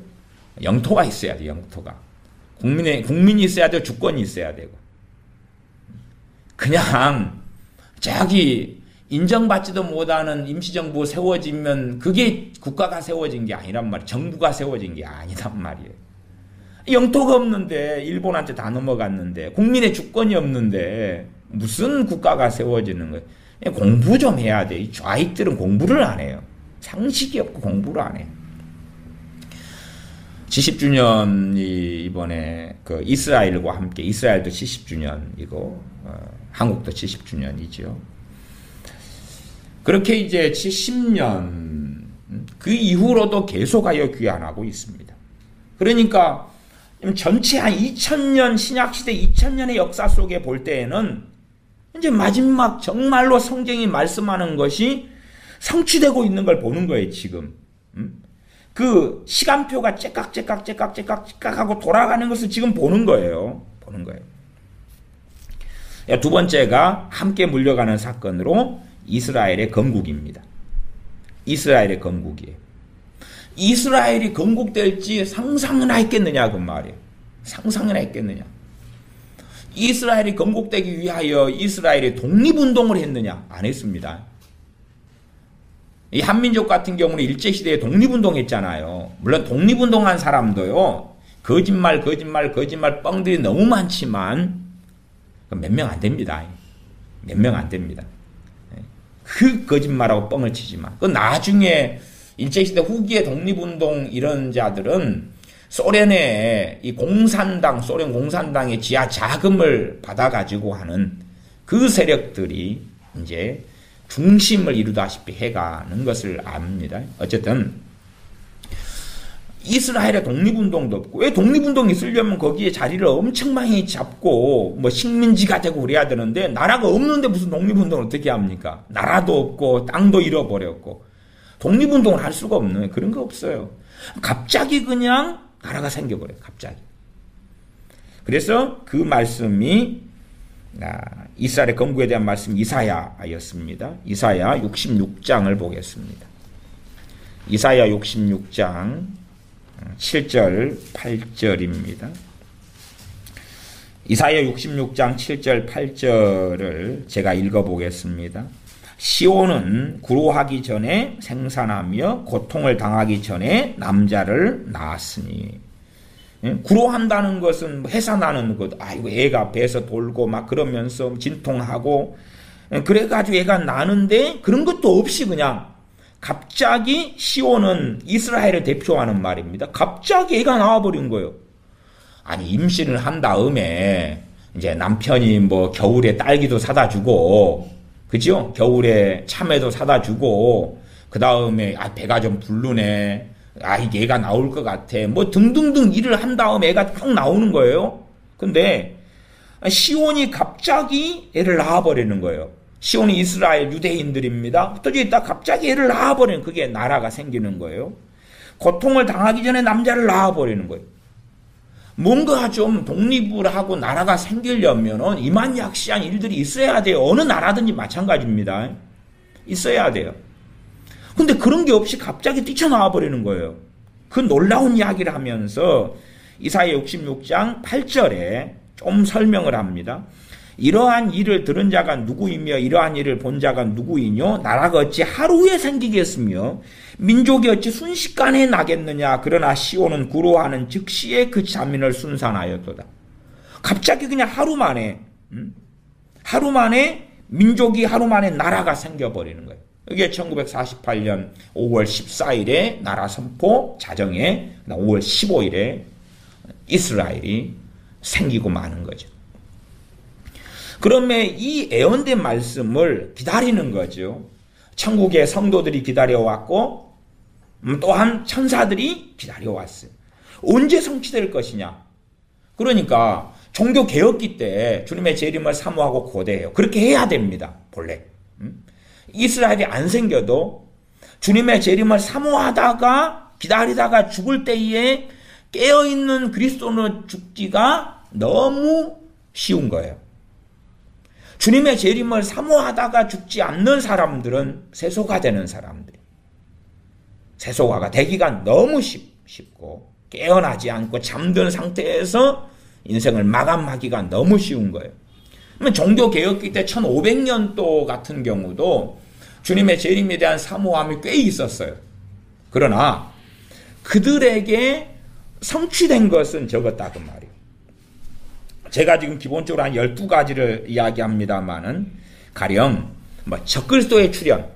영토가 있어야 돼요. 영토가. 국민이 있어야 되고 주권이 있어야 되고. 그냥 저기 인정받지도 못하는 임시정부 세워지면 그게 국가가 세워진 게 아니란 말이에요. 정부가 세워진 게 아니란 말이에요. 영토가 없는데 일본한테 다 넘어갔는데 국민의 주권이 없는데 무슨 국가가 세워지는 거예요. 공부 좀 해야 돼. 이 좌익들은 공부를 안 해요. 상식이 없고 공부를 안 해요. 70주년이 이번에 그 이스라엘과 함께 이스라엘도 70주년이고 한국도 70주년이죠. 그렇게 이제 70년 그 이후로도 계속하여 귀환하고 있습니다. 그러니까 전체 한 2000년 신약시대 2000년의 역사 속에 볼 때에는 이제 마지막 정말로 성경이 말씀하는 것이 성취되고 있는 걸 보는 거예요. 지금 그 시간표가 째깍째깍 하고 돌아가는 것을 지금 보는 거예요. 보는 거예요. 두 번째가 함께 물려가는 사건으로 이스라엘의 건국입니다. 이스라엘의 건국이에요. 이스라엘이 건국될지 상상이나 했겠느냐 그 말이에요. 상상이나 했겠느냐. 이스라엘이 건국되기 위하여 이스라엘이 독립운동을 했느냐? 안 했습니다. 이 한민족 같은 경우는 일제시대에 독립운동했잖아요. 물론 독립운동한 사람도요. 거짓말 뻥들이 너무 많지만 몇 명 안 됩니다. 몇 명 안 됩니다. 그 거짓말하고 뻥을 치지만 그 나중에 일제시대 후기의 독립운동 이런 자들은 소련의 이 공산당, 소련 공산당의 지하 자금을 받아가지고 하는 그 세력들이 이제 중심을 이루다시피 해가는 것을 압니다. 어쨌든 이스라엘의 독립운동도 없고 왜 독립운동이 있으려면 거기에 자리를 엄청 많이 잡고 뭐 식민지가 되고 그래야 되는데 나라가 없는데 무슨 독립운동을 어떻게 합니까? 나라도 없고 땅도 잃어버렸고 독립운동을 할 수가 없는 그런 거 없어요. 갑자기 그냥 나라가 생겨버려요. 갑자기. 그래서 그 말씀이 이스라엘의 건국에 대한 말씀 이사야였습니다. 이사야 66장을 보겠습니다. 이사야 66장 7절 8절입니다. 이사야 66장 7절 8절을 제가 읽어보겠습니다. 시온은 구로하기 전에 생산하며 고통을 당하기 전에 남자를 낳았으니. 구로한다는 것은 해산하는 것. 아이고 애가 배에서 돌고 막 그러면서 진통하고 그래가지고 애가 나는데 그런 것도 없이 그냥 갑자기 시온은 이스라엘을 대표하는 말입니다. 갑자기 애가 나와버린 거예요. 아니 임신을 한 다음에 이제 남편이 뭐 겨울에 딸기도 사다 주고 그죠? 겨울에 참외도 사다 주고 그 다음에 배가 좀 부르네. 아, 얘가 나올 것 같아. 뭐 등등등 일을 한 다음에 애가 딱 나오는 거예요. 근데 시온이 갑자기 애를 낳아버리는 거예요. 시온이 이스라엘 유대인들입니다. 도저히 딱 갑자기 애를 낳아버리는, 그게 나라가 생기는 거예요. 고통을 당하기 전에 남자를 낳아버리는 거예요. 뭔가 좀 독립을 하고 나라가 생기려면 이만약시한 일들이 있어야 돼요. 어느 나라든지 마찬가지입니다. 있어야 돼요. 근데 그런 게 없이 갑자기 뛰쳐나와 버리는 거예요. 그 놀라운 이야기를 하면서 이사야 66장 8절에 좀 설명을 합니다. 이러한 일을 들은 자가 누구이며 이러한 일을 본 자가 누구이뇨? 나라가 어찌 하루에 생기겠으며 민족이 어찌 순식간에 나겠느냐? 그러나 시온은 구로하는 즉시에 그 자민을 순산하였도다. 갑자기 그냥 하루 만에 민족이 하루 만에 나라가 생겨버리는 거예요. 이게 1948년 5월 14일에 나라 선포 자정에 5월 15일에 이스라엘이 생기고 마는 거죠. 그러면 이 예언된 말씀을 기다리는 거죠. 천국의 성도들이 기다려왔고 또한 천사들이 기다려왔어요. 언제 성취될 것이냐? 그러니까 종교 개혁기 때 주님의 재림을 사모하고 고대해요. 그렇게 해야 됩니다. 본래. 이스라엘이 안 생겨도 주님의 재림을 사모하다가 기다리다가 죽을 때에 깨어있는 그리스도는 죽기가 너무 쉬운 거예요. 주님의 재림을 사모하다가 죽지 않는 사람들은 세속화 되는 사람들. 세속화가 되기가 너무 쉽고 깨어나지 않고 잠든 상태에서 인생을 마감하기가 너무 쉬운 거예요. 종교개혁기 때 1500년도 같은 경우도 주님의 재림에 대한 사모함이 꽤 있었어요. 그러나 그들에게 성취된 것은 적었다 그 말이에요. 제가 지금 기본적으로 한 12가지를 이야기합니다만은 가령 적그리스도의 출현,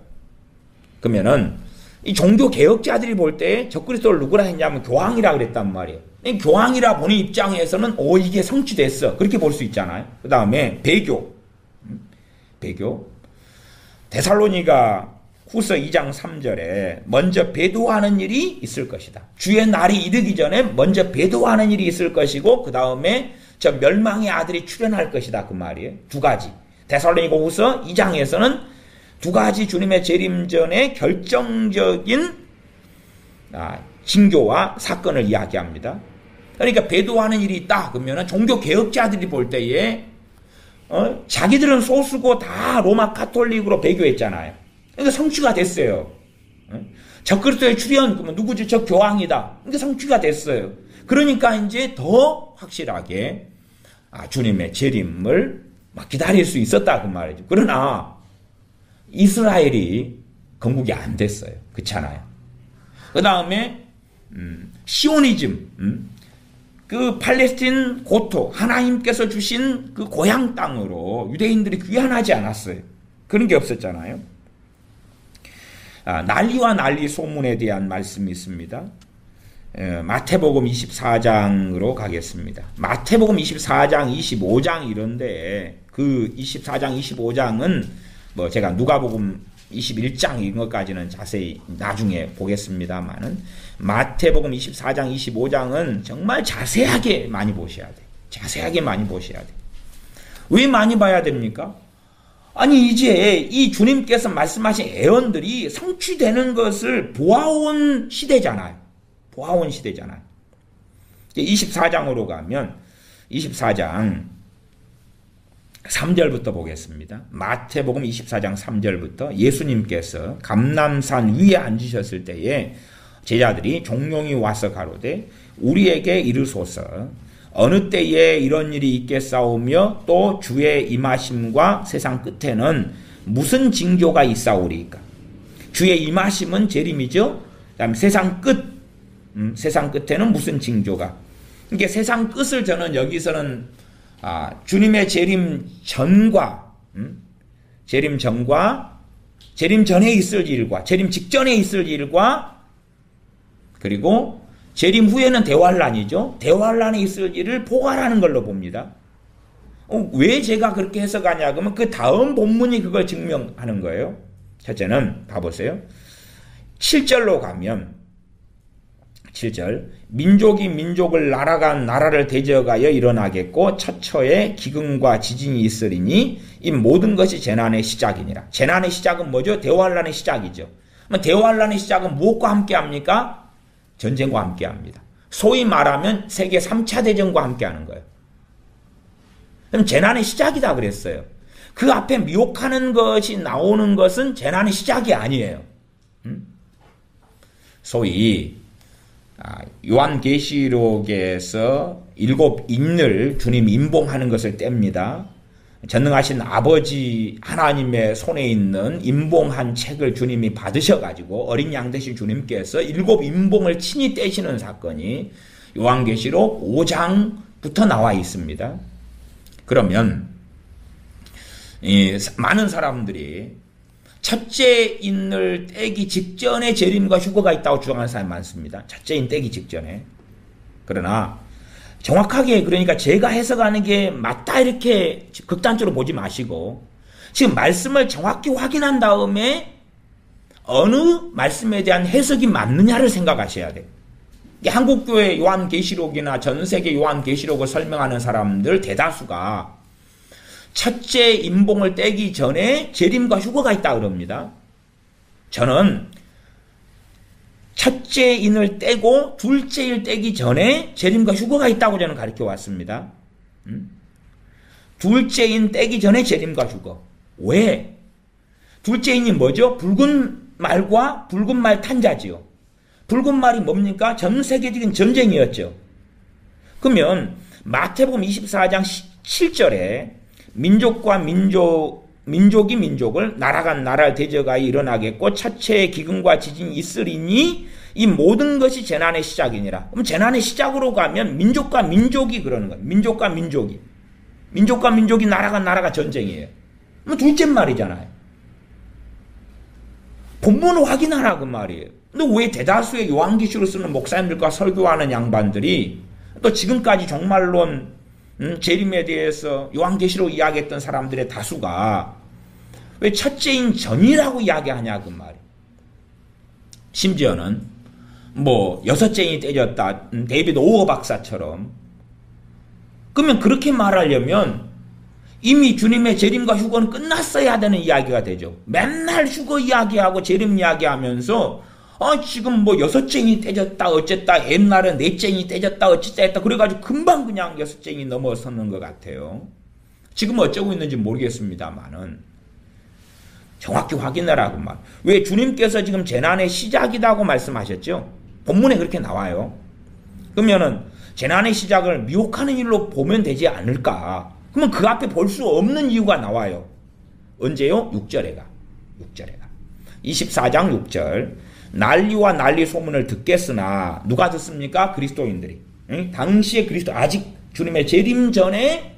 그러면은 이 종교개혁자들이 볼 때 적그리스도를 누구라 했냐면 교황이라 그랬단 말이에요. 교황이라 보는 입장에서는 이게 성취됐어, 그렇게 볼 수 있잖아요. 그 다음에 배교. 데살로니가 후서 2장 3절에 먼저 배도하는 일이 있을 것이다. 주의 날이 이르기 전에 먼저 배도하는 일이 있을 것이고 그 다음에 저 멸망의 아들이 출현할 것이다 그 말이에요. 두 가지. 데살로니가 후서 2장에서는 두 가지 주님의 재림 전에 결정적인 징조와 사건을 이야기합니다. 그러니까 배도하는 일이 있다 그러면 종교 개혁자들이 볼 때에 자기들은 소수고 다 로마 카톨릭으로 배교했잖아요. 그러니까 성취가 됐어요. 적그리스도의 출현, 그러면 누구지? 저 교황이다. 그러니까 성취가 됐어요. 그러니까 이제 더 확실하게 주님의 재림을 기다릴 수 있었다 그 말이죠. 그러나 이스라엘이 건국이 안 됐어요. 그렇잖아요. 그 다음에 시오니즘, 그 팔레스틴 고토, 하나님께서 주신 그 고향 땅으로 유대인들이 귀환하지 않았어요. 그런 게 없었잖아요. 난리와 난리 소문에 대한 말씀이 있습니다. 마태복음 24장으로 가겠습니다. 마태복음 24장, 25장 이런데 그 24장, 25장은 제가 누가복음 21장 이런 것까지는 자세히 나중에 보겠습니다만은 마태복음 24장, 25장은 정말 자세하게 많이 보셔야 돼요. 자세하게 많이 보셔야 돼요. 왜 많이 봐야 됩니까? 아니 이제 이 주님께서 말씀하신 예언들이 성취되는 것을 보아온 시대잖아요. 보아온 시대잖아요. 24장으로 가면 24장 3절부터 보겠습니다. 마태복음 24장 3절부터 예수님께서 감람산 위에 앉으셨을 때에 제자들이 종용이 와서 가로되 우리에게 이르소서 어느 때에 이런 일이 있겠사오며 또 주의 임하심과 세상 끝에는 무슨 징조가 있사오리까? 주의 임하심은 재림이죠. 그다음에 세상 끝에는 무슨 징조가? 이게 세상 끝을 저는 여기서는 주님의 재림 전과 재림 전에 있을 일과 재림 직전에 있을 일과 그리고 재림 후에는 대환란이죠. 대환란에 있을 일을 포괄하는 걸로 봅니다. 왜 제가 그렇게 해석하냐 그러면 그 다음 본문이 그걸 증명하는 거예요. 첫째는 봐보세요. 7절로 가면 7절 민족이 민족을 나라가 나라를 대적하여 일어나겠고 처처에 기근과 지진이 있으리니 이 모든 것이 재난의 시작이니라. 재난의 시작은 뭐죠? 대환란의 시작이죠. 그럼 대환란의 시작은 무엇과 함께합니까? 전쟁과 함께합니다. 소위 말하면 세계 3차 대전과 함께하는 거예요. 그럼 재난의 시작이다 그랬어요. 그 앞에 미혹하는 것이 나오는 것은 재난의 시작이 아니에요. 소위 요한계시록에서 7 인을 주님 임봉하는 것을 뗍니다. 전능하신 아버지 하나님의 손에 있는 임봉한 책을 주님이 받으셔가지고 어린 양 되신 주님께서 7 임봉을 친히 떼시는 사건이 요한계시록 5장부터 나와 있습니다. 그러면 많은 사람들이 첫째 인을 떼기 직전에 재림과 휴거가 있다고 주장하는 사람이 많습니다. 첫째 인 떼기 직전에. 그러나 정확하게 그러니까 제가 해석하는 게 맞다 이렇게 극단적으로 보지 마시고 지금 말씀을 정확히 확인한 다음에 어느 말씀에 대한 해석이 맞느냐를 생각하셔야 돼요. 한국교회 요한계시록이나 전세계 요한계시록을 설명하는 사람들 대다수가 첫째 임봉을 떼기 전에 재림과 휴거가 있다 그럽니다. 저는 첫째 인을 떼고 둘째 일 떼기 전에 재림과 휴거가 있다고 저는 가르쳐 왔습니다. 둘째 인 떼기 전에 재림과 휴거. 왜? 둘째 인이 뭐죠? 붉은 말과 붉은 말 탄자지요. 붉은 말이 뭡니까? 전 세계적인 전쟁이었죠. 그러면 마태복음 24장 7절에 민족과 민족이 민족을 나라가 나라를 대적하여 일어나겠고 첫째의 기근과 지진이 있으리니 이 모든 것이 재난의 시작이니라. 그럼 재난의 시작으로 가면 민족과 민족이 그러는 거예요. 민족과 민족이 나라가 전쟁이에요. 그럼 둘째 말이잖아요. 본문을 확인하라 그 말이에요. 근데 왜 대다수의 요한계시록을 쓰는 목사님들과 설교하는 양반들이 또 지금까지 종말론 재림에 대해서 요한계시록 이야기했던 사람들의 다수가 왜 첫째인 전이라고 이야기하냐 그 말이에요. 심지어는 뭐 여섯째인이 떼졌다 데이비드 오어 박사처럼. 그러면 그렇게 말하려면 이미 주님의 재림과 휴거는 끝났어야 되는 이야기가 되죠. 맨날 휴거 이야기하고 재림 이야기하면서 지금 뭐 여섯째인이 떼졌다 어쨌다 옛날은 넷째인이 떼졌다 어쨌다 했다 그래가지고 금방 그냥 여섯째인이 넘어서는 것 같아요. 지금 어쩌고 있는지 모르겠습니다만은 정확히 확인하라고 말. 왜 주님께서 지금 재난의 시작이라고 말씀하셨죠? 본문에 그렇게 나와요. 그러면은 재난의 시작을 미혹하는 일로 보면 되지 않을까? 그러면 그 앞에 볼 수 없는 이유가 나와요. 언제요? 6절에 가. 24장 6절. 난리와 난리 소문을 듣겠으나 누가 듣습니까? 그리스도인들이. 당시에 아직 주님의 재림 전에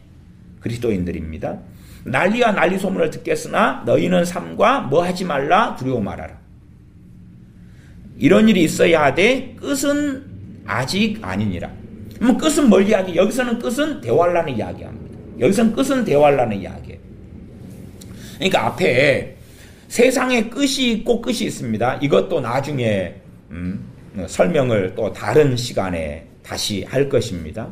그리스도인들입니다. 난리와 난리 소문을 듣겠으나 너희는 삼가 뭐 하지 말라 두려워 말하라. 이런 일이 있어야 하되 끝은 아직 아니니라. 그럼 끝은 뭘 이야기? 여기서는 끝은 대환란을 이야기합니다. 여기서는 끝은 대환란을 이야기해요. 그러니까 앞에 세상에 끝이 있고 끝이 있습니다. 이것도 나중에 설명을 또 다른 시간에 다시 할 것입니다.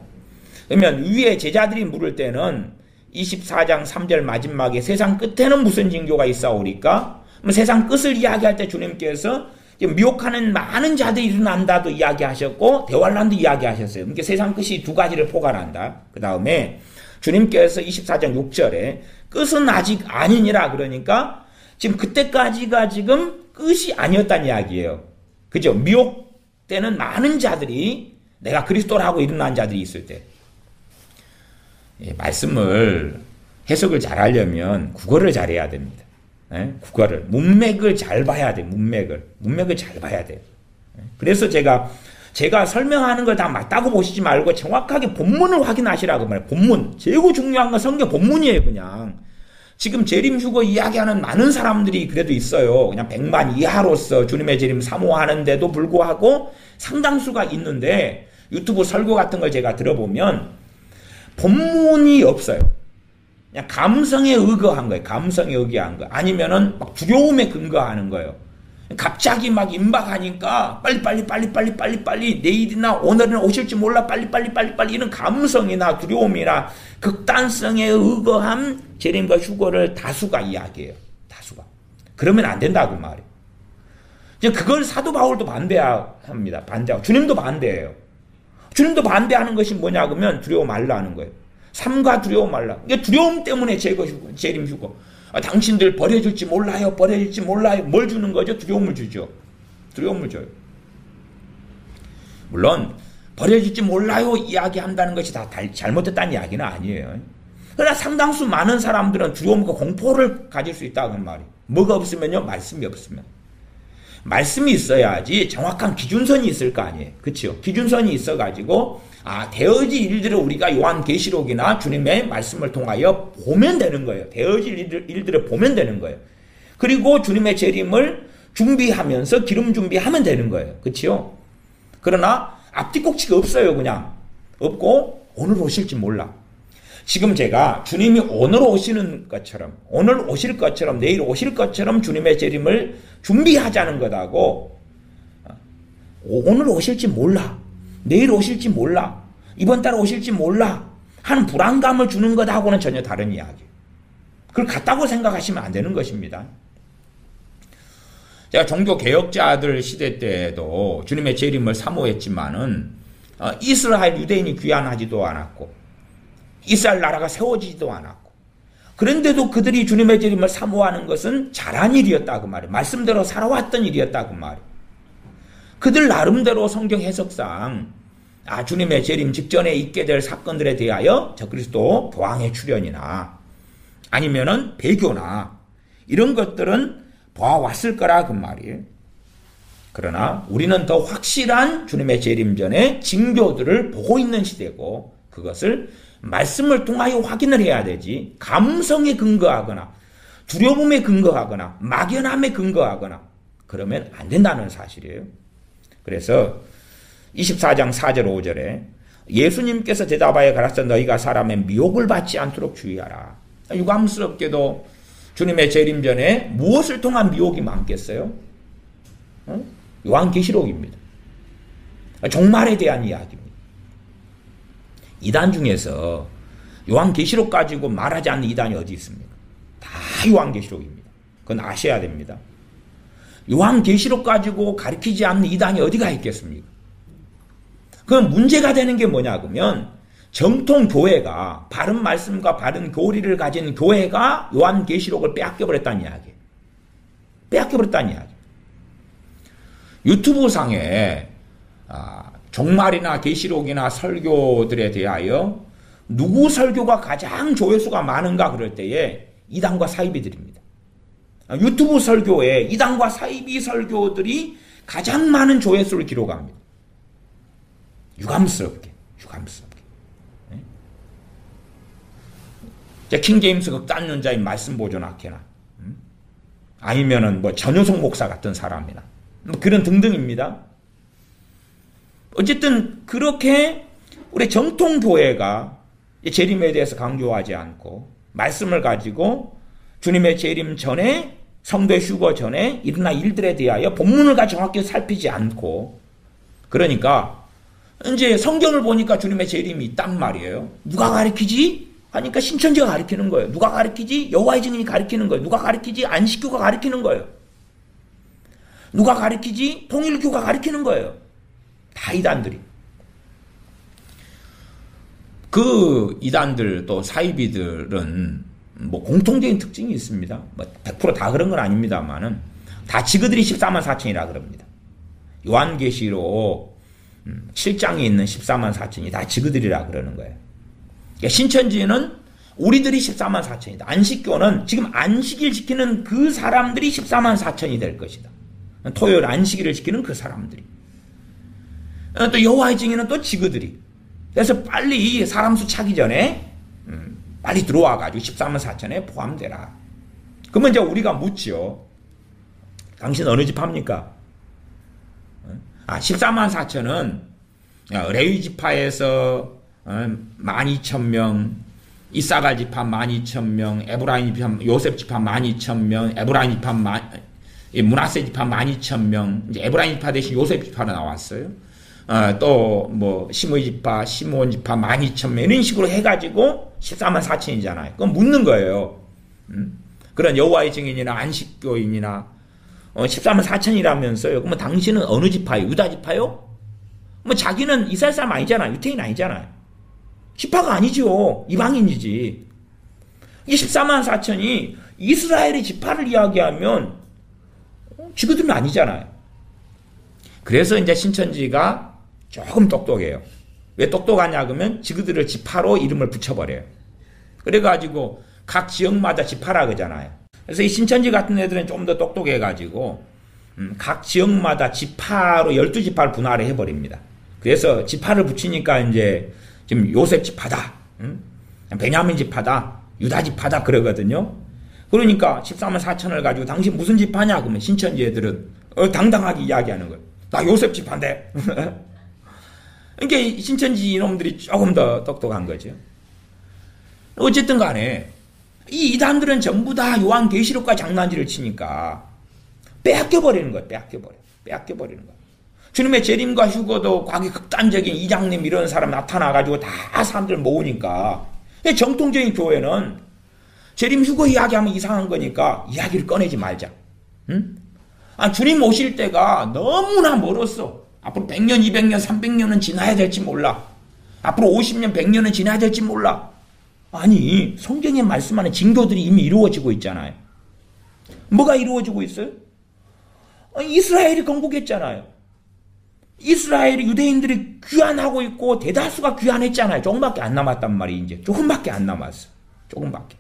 그러면 위에 제자들이 물을 때는 24장 3절 마지막에 세상 끝에는 무슨 징조가 있사오리까? 세상 끝을 이야기할 때 주님께서 미혹하는 많은 자들이 일어난다도 이야기하셨고 대환란도 이야기하셨어요. 그러니까 세상 끝이 두 가지를 포괄한다. 그 다음에 주님께서 24장 6절에 끝은 아직 아니니라 그러니까 지금 그때까지가 지금 끝이 아니었다는 이야기예요. 그죠? 미혹되는 많은 자들이 내가 그리스도라고 일어난 자들이 있을 때 말씀을 해석을 잘하려면 국어를 잘해야 됩니다. 국어를 문맥을 잘 봐야 돼. 문맥을 잘 봐야 돼요. 그래서 제가 설명하는 걸 다 맞다고 보시지 말고 정확하게 본문을 확인하시라고 말해요. 본문. 제일 중요한 건 성경 본문이에요. 그냥 지금 재림 휴거 이야기하는 많은 사람들이 그래도 있어요. 그냥 100만 이하로서 주님의 재림 사모하는데도 불구하고 상당수가 있는데 유튜브 설교 같은 걸 제가 들어보면 본문이 없어요. 그냥 감성에 의거한 거예요. 감성에 의거한 거. 아니면은 막 두려움에 근거하는 거예요. 갑자기 막 임박하니까 빨리 내일이나 오늘은 오실지 몰라 빨리 이런 감성이나 두려움이나 극단성에 의거한 재림과 휴거를 다수가 이야기해요. 다수가. 그러면 안 된다고 말이에요. 그걸 사도 바울도 반대합니다. 반대하고 주님도 반대해요. 주님도 반대하는 것이 뭐냐 그러면 두려워 말라는 거예요. 삼가 두려워 말라. 이게 두려움 때문에 재림 휴거. 당신들 버려질지 몰라요. 뭘 주는 거죠? 두려움을 주죠. 두려움을 줘요. 물론 버려질지 몰라요 이야기한다는 것이 다 잘못됐다는 이야기는 아니에요. 그러나 상당수 많은 사람들은 두려움과 공포를 가질 수 있다는 말이에요. 뭐가 없으면요? 말씀이 없으면. 말씀이 있어야지 정확한 기준선이 있을 거 아니에요. 그렇죠? 기준선이 있어가지고 되어질 일들을 우리가 요한계시록이나 주님의 말씀을 통하여 보면 되는 거예요. 되어질 일들을 보면 되는 거예요. 그리고 주님의 재림을 준비하면서 기름 준비하면 되는 거예요. 그렇죠? 그러나 앞뒤 꼭지가 없어요. 그냥 없고 오늘 오실지 몰라. 지금 제가 주님이 오늘 오시는 것처럼 오늘 오실 것처럼 내일 오실 것처럼 주님의 재림을 준비하자는 것하고 오늘 오실지 몰라. 내일 오실지 몰라. 이번 달 오실지 몰라. 하는 불안감을 주는 것하고는 전혀 다른 이야기예요. 그걸 같다고 생각하시면 안 되는 것입니다. 제가 종교개혁자들 시대 때에도 주님의 재림을 사모했지만은 이스라엘 유대인이 귀환하지도 않았고 이스라엘 나라가 세워지지도 않았고 그런데도 그들이 주님의 재림을 사모하는 것은 잘한 일이었다 그 말이에요. 말씀대로 살아왔던 일이었다 그 말이에요. 그들 나름대로 성경 해석상 주님의 재림 직전에 있게 될 사건들에 대하여 적그리스도 교황의 출현이나 아니면은 배교나 이런 것들은 봐왔을 거라 그 말이에요. 그러나 우리는 더 확실한 주님의 재림 전에 징조들을 보고 있는 시대고 그것을 말씀을 통하여 확인을 해야 되지 감성에 근거하거나 두려움에 근거하거나 막연함에 근거하거나 그러면 안 된다는 사실이에요. 그래서 24장 4절 5절에 예수님께서 대답하여 가라사 너희가 사람의 미혹을 받지 않도록 주의하라. 유감스럽게도 주님의 재림 전에 무엇을 통한 미혹이 많겠어요? 요한계시록입니다. 종말에 대한 이야기입니다. 이단 중에서 요한계시록 가지고 말하지 않는 이단이 어디 있습니까? 다 요한계시록입니다. 그건 아셔야 됩니다. 요한계시록 가지고 가르치지 않는 이단이 어디가 있겠습니까? 그럼 문제가 되는 게 뭐냐 그러면 정통 교회가 바른 말씀과 바른 교리를 가진 교회가 요한계시록을 빼앗겨버렸다는 이야기예요. 빼앗겨버렸다는 이야기. 유튜브 상에 종말이나 계시록이나 설교들에 대하여 누구 설교가 가장 조회수가 많은가 그럴 때에 이단과 사이비들입니다. 유튜브 설교에 이단과 사이비 설교들이 가장 많은 조회수를 기록합니다. 유감스럽게. 킹제임스 극단론자인 말씀 보존학회나 아니면은 전효성 목사 같은 사람이나 그런 등등입니다. 어쨌든 그렇게 우리 정통교회가 재림에 대해서 강조하지 않고 말씀을 가지고 주님의 재림 전에 성도의 휴거 전에 일어날 일들에 대하여 본문을 정확히 살피지 않고 그러니까 이제 성경을 보니까 주님의 재림이 있단 말이에요. 누가 가르치지? 하니까 신천지가 가르치는 거예요. 누가 가르치지? 여호와의 증인이 가르치는 거예요. 누가 가르치지? 안식교가 가르치는 거예요. 누가 가르치지? 통일교가 가르치는 거예요. 다 이단들이. 그 이단들 또 사이비들은 공통적인 특징이 있습니다. 100% 다 그런 건 아닙니다만은 다 지그들이 14만 4천이라 그럽니다. 요한계시록 7장에 있는 14만 4천이 다 지그들이라 그러는 거예요. 그러니까 신천지는 우리들이 14만 4천이다. 안식교는 지금 안식일 지키는 그 사람들이 14만 4천이 될 것이다. 토요일 안식일을 지키는 그 사람들이. 또 여호와의 증인은 또 지그들이. 그래서 빨리 사람 수 차기 전에 빨리 들어와가지고 14만 4천에 포함되라. 그러면 이제 우리가 묻죠. 당신 어느 집 합니까? 14만 4천은 레위 지파에서 12,000명, 이사갈 지파 12,000명, 에브라임 지파 요셉 지파 12,000명, 에브라임 지파 이 므낫세 지파 12,000명, 이제 에브라임 지파 대신 요셉 지파로 나왔어요. 또 뭐 시므이 지파, 시므온 지파 12,000명 이런 식으로 해가지고 14만 4천이잖아요. 그건 묻는 거예요. 그런 여호와의 증인이나 안식교인이나 14만 4천이라면서요. 그러면 당신은 어느 지파요? 유다 지파요? 뭐 자기는 이스라엘 사람 아니잖아요. 유태인 아니잖아요. 지파가 아니죠. 이방인이지. 이게 14만 4천이 이스라엘의 지파를 이야기하면 지그들은 아니잖아요. 그래서 이제 신천지가 조금 똑똑해요. 왜 똑똑하냐 그러면 지그들을 지파로 이름을 붙여버려요. 그래가지고 각 지역마다 지파라 그러잖아요. 그래서 이 신천지 같은 애들은 좀 더 똑똑해가지고 각 지역마다 지파로 12지파를 분할을 해버립니다. 그래서 지파를 붙이니까 이제 지금 요셉 지파다, 베냐민 지파다, 유다 지파다 그러거든요. 그러니까 14만 4천을 가지고 당신 무슨 지파냐 그러면 신천지 애들은 당당하게 이야기하는 거예요. 나 요셉 지파인데. 그러니까 신천지 이놈들이 조금 더 똑똑한 거죠. 어쨌든 간에 이 이단들은 전부 다 요한계시록과 장난질을 치니까 빼앗겨버리는 거예요. 빼앗겨버리는 거예요. 주님의 재림과 휴거도 과기 극단적인 이장님 이런 사람 나타나가지고 다 사람들 모으니까 정통적인 교회는 재림 휴거 이야기하면 이상한 거니까 이야기를 꺼내지 말자. 응? 주님 오실 때가 너무나 멀었어. 앞으로 100년, 200년, 300년은 지나야 될지 몰라. 앞으로 50년, 100년은 지나야 될지 몰라. 아니, 성경에 말씀하는 징조들이 이미 이루어지고 있잖아요. 뭐가 이루어지고 있어요? 이스라엘이 건국했잖아요. 이스라엘이 유대인들이 귀환하고 있고 대다수가 귀환했잖아요. 조금밖에 안 남았단 말이에요. 이제 조금밖에 안 남았어. 조금밖에.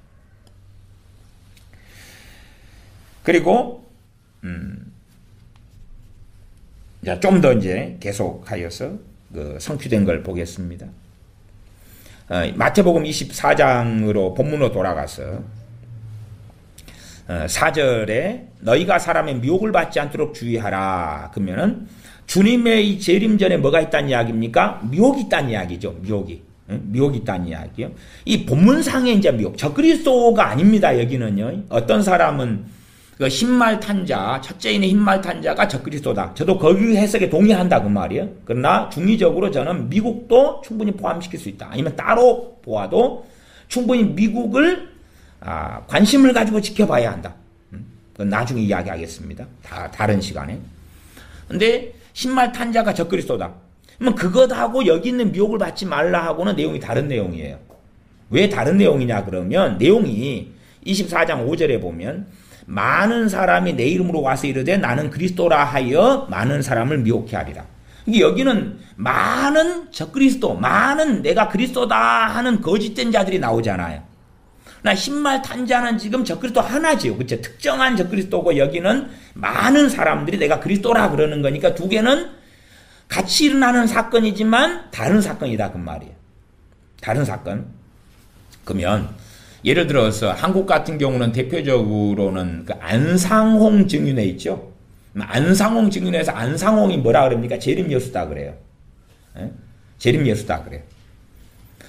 그리고 좀 더 이제 계속하여서 그 성취된 걸 보겠습니다. 마태복음 24장으로 본문으로 돌아가서 4절에 너희가 사람의 미혹을 받지 않도록 주의하라. 그러면은 주님의 이 재림 전에 뭐가 있다는 이야기입니까? 미혹이 있다는 이야기죠. 미혹이 있다는 이야기요. 이 본문상의 이제 미혹. 적그리스도가 아닙니다. 여기는요. 어떤 사람은 그 흰말 탄자, 첫째인의 흰말 탄자가 적그리스도다. 저도 거기 해석에 동의한다 그 말이에요. 그러나 중의적으로 저는 미국도 충분히 포함시킬 수 있다. 아니면 따로 보아도 충분히 미국을 관심을 가지고 지켜봐야 한다. 그건 나중에 이야기하겠습니다. 다른 시간에. 근데 흰말 탄자가 적그리스도다. 그러면 그것하고 여기 있는 미혹을 받지 말라 하고는 내용이 다른 내용이에요. 왜 다른 내용이냐 그러면 내용이 24장 5절에 보면 많은 사람이 내 이름으로 와서 이르되 나는 그리스도라 하여 많은 사람을 미혹해 하리라. 여기는 많은 적그리스도, 많은 내가 그리스도다 하는 거짓된 자들이 나오잖아요. 나 흰말 탄자는 지금 적그리스도 하나지요. 그렇죠? 특정한 적그리스도고 여기는 많은 사람들이 내가 그리스도라 그러는 거니까 두 개는 같이 일어나는 사건이지만 다른 사건이다 그 말이에요. 다른 사건. 그러면 예를 들어서 한국 같은 경우는 대표적으로는 그 안상홍 증인회 있죠. 안상홍 증인회에서 안상홍이 뭐라 그럽니까? 재림 예수다 그래요. 재림 예수다 그래요.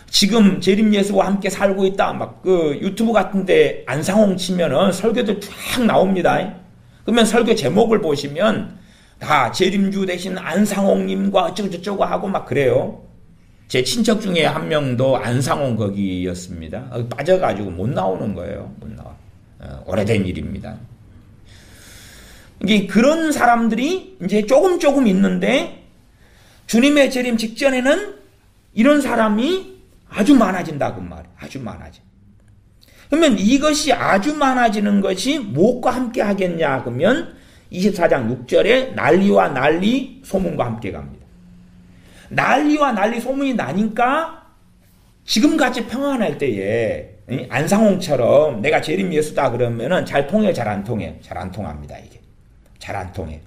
지금 재림 예수와 함께 살고 있다. 막 그 유튜브 같은데 안상홍 치면은 설교들 쫙 나옵니다. 그러면 설교 제목을 보시면 다 재림주 대신 안상홍님과 어쩌고저쩌고 하고 막 그래요. 제 친척 중에 한 명도 안상홍 거기였습니다. 빠져가지고 못 나오는 거예요. 못 나와. 오래된 일입니다. 이게 그런 사람들이 이제 조금 있는데 주님의 재림 직전에는 이런 사람이 아주 많아진다 그 말이에요. 아주 많아져. 그러면 이것이 아주 많아지는 것이 무엇과 함께 하겠냐 그러면 24장 6절에 난리와 난리 소문과 함께 갑니다. 난리와 난리 소문이 나니까 지금같이 평안할 때에 안상홍처럼 내가 재림 예수다 그러면은 잘 통해 잘 안 통해? 잘 안 통합니다. 이게 잘 안 통해.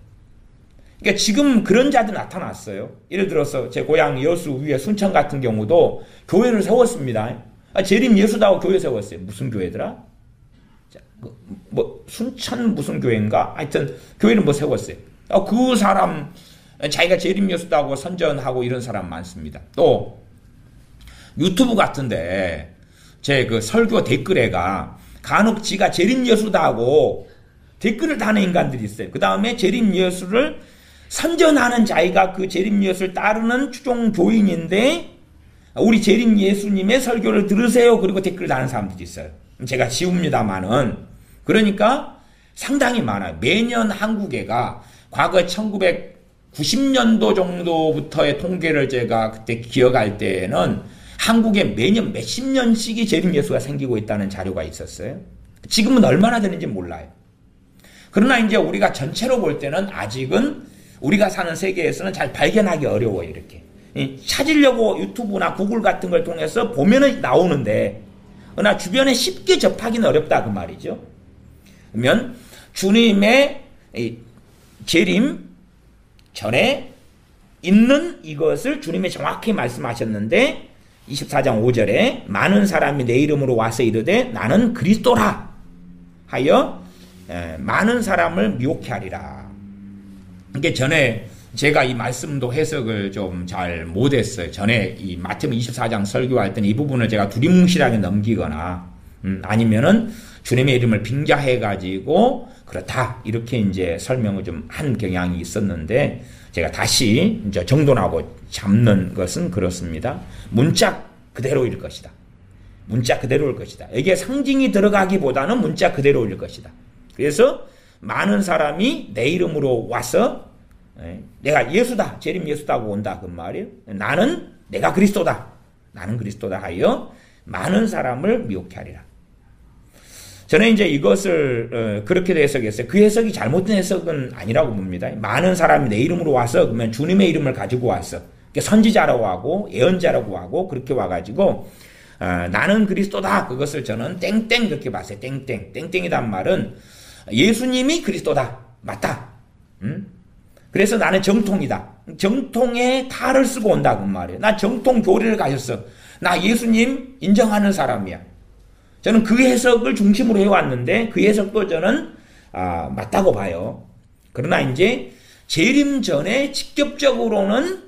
그러니까 지금 그런 자도 나타났어요. 예를 들어서 제 고향 여수 위에 순천 같은 경우도 교회를 세웠습니다. 재림 예수다고 교회 세웠어요. 무슨 교회더라? 뭐 순천 무슨 교회인가? 하여튼 교회는 뭐 세웠어요. 그 사람 자기가 재림 예수다고 선전하고 이런 사람 많습니다. 또 유튜브 같은데 제 그 설교 댓글에가 간혹 지가 재림 예수다고 댓글을 다는 인간들이 있어요. 그 다음에 재림 예수를 선전하는 자기가 그 재림 예수를 따르는 추종 교인인데 우리 재림 예수님의 설교를 들으세요. 그리고 댓글 다는 사람들이 있어요. 제가 지웁니다만은. 그러니까 상당히 많아요. 매년 한국애가 과거 1990년도 정도부터의 통계를 제가 그때 기억할 때에는 한국에 매년 몇십 년씩이 재림 예수가 생기고 있다는 자료가 있었어요. 지금은 얼마나 되는지 몰라요. 그러나 이제 우리가 전체로 볼 때는 아직은 우리가 사는 세계에서는 잘 발견하기 어려워요. 이렇게 찾으려고 유튜브나 구글 같은 걸 통해서 보면은 나오는데 그러나 주변에 쉽게 접하기는 어렵다 그 말이죠. 그러면 주님의 재림 전에 있는 이것을 주님이 정확히 말씀하셨는데 24장 5절에 많은 사람이 내 이름으로 와서 이르되 나는 그리스도라 하여 많은 사람을 미혹해 하리라. 이게 전에 제가 이 말씀도 해석을 좀 잘 못했어요. 전에 이 마태복음 24장 설교할 때는 이 부분을 제가 두리뭉실하게 넘기거나 아니면은 주님의 이름을 빙자해가지고 그렇다 이렇게 이제 설명을 좀 한 경향이 있었는데 제가 다시 이제 정돈하고 잡는 것은 그렇습니다. 문자 그대로일 것이다. 문자 그대로일 것이다. 여기에 상징이 들어가기보다는 문자 그대로일 것이다. 그래서 많은 사람이 내 이름으로 와서 내가 예수다, 재림 예수다고 온다 그 말이에요. 나는 내가 그리스도다. 나는 그리스도다 하여 많은 사람을 미혹해 하리라. 저는 이제 이것을 그렇게 해석했어요. 그 해석이 잘못된 해석은 아니라고 봅니다. 많은 사람이 내 이름으로 와서 그러면 주님의 이름을 가지고 왔어. 선지자라고 하고 예언자라고 하고 그렇게 와가지고 나는 그리스도다. 그것을 저는 땡땡 그렇게 봤어요. 땡땡. 땡땡이란 말은 예수님이 그리스도다. 맞다. 그래서 나는 정통이다. 정통에 탈을 쓰고 온다 그 말이에요. 나 정통 교리를 가졌어. 나 예수님 인정하는 사람이야. 저는 그 해석을 중심으로 해왔는데 그 해석도 저는 맞다고 봐요. 그러나 이제 재림 전에 직접적으로는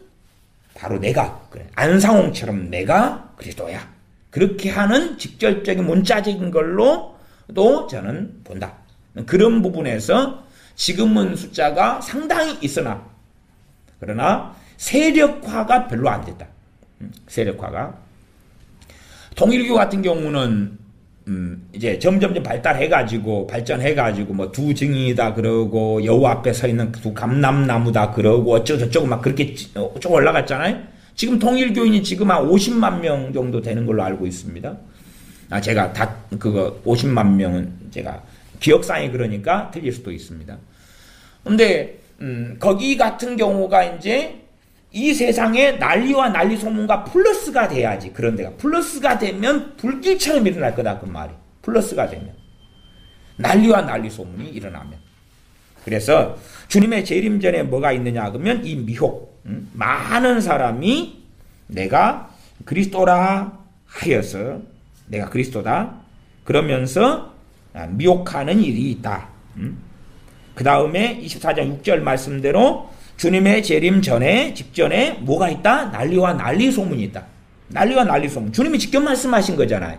바로 내가 안상홍처럼 내가 그리스도야. 그렇게 하는 직접적인 문자적인 걸로도 저는 본다. 그런 부분에서 지금은 숫자가 상당히 있으나 그러나 세력화가 별로 안 됐다. 세력화가. 통일교 같은 경우는 이제 점점 발전해가지고 뭐 두 증인이다 그러고 여호 앞에 서 있는 두 감람나무다 그러고 어쩌고저쩌고 막 그렇게 쭉 올라갔잖아요. 지금 통일교인이 지금 한 50만 명 정도 되는 걸로 알고 있습니다. 제가 다 그거 50만 명은 제가 기억상에 그러니까 틀릴 수도 있습니다. 근데 거기 같은 경우가 이제 이 세상에 난리와 난리 소문과 플러스가 돼야지. 그런 데가 플러스가 되면 불길처럼 일어날 거다 그 말이. 플러스가 되면 난리와 난리 소문이 일어나면. 그래서 주님의 재림 전에 뭐가 있느냐 그러면 이 미혹. 많은 사람이 내가 그리스도라 하여서 내가 그리스도다 그러면서 미혹하는 일이 있다. 그 다음에 24장 6절 말씀대로 주님의 재림 전에 직전에 뭐가 있다? 난리와 난리 소문이 있다. 난리와 난리 소문. 주님이 직접 말씀하신 거잖아요.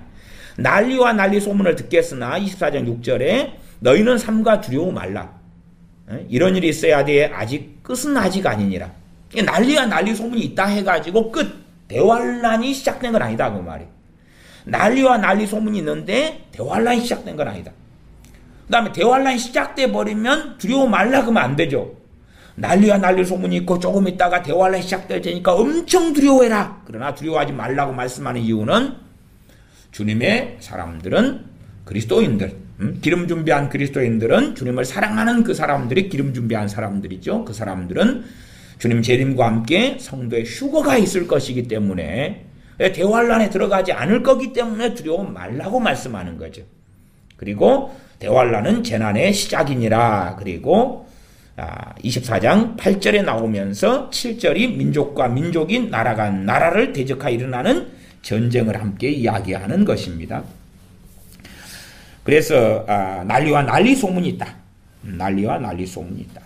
난리와 난리 소문을 듣겠으나 24장 6절에 너희는 삼가 두려워 말라. 이런 일이 있어야 돼. 아직 끝은 아직 아니니라. 난리와 난리 소문이 있다 해가지고 끝. 대환란이 시작된 건 아니다 그 말이. 난리와 난리 소문이 있는데 대환란이 시작된 건 아니다. 그 다음에 대환란이 시작돼 버리면 두려워 말라 그러면 안 되죠. 난리와 난리 소문이 있고 조금 있다가 대환란이 시작될 테니까 엄청 두려워해라. 그러나 두려워하지 말라고 말씀하는 이유는 주님의 사람들은 그리스도인들, 기름 준비한 그리스도인들은 주님을 사랑하는 그 사람들이 기름 준비한 사람들이죠. 그 사람들은 주님 재림과 함께 성도의 휴거가 있을 것이기 때문에 대환란에 들어가지 않을 거기 때문에 두려워 말라고 말씀하는 거죠. 그리고 대환란은 재난의 시작이니라. 그리고 24장 8절에 나오면서 7절이 민족과 민족이 나라가 나라를 대적하여 일어나는 전쟁을 함께 이야기하는 것입니다. 그래서 난리와 난리 소문이 있다. 난리와 난리 소문이 있다.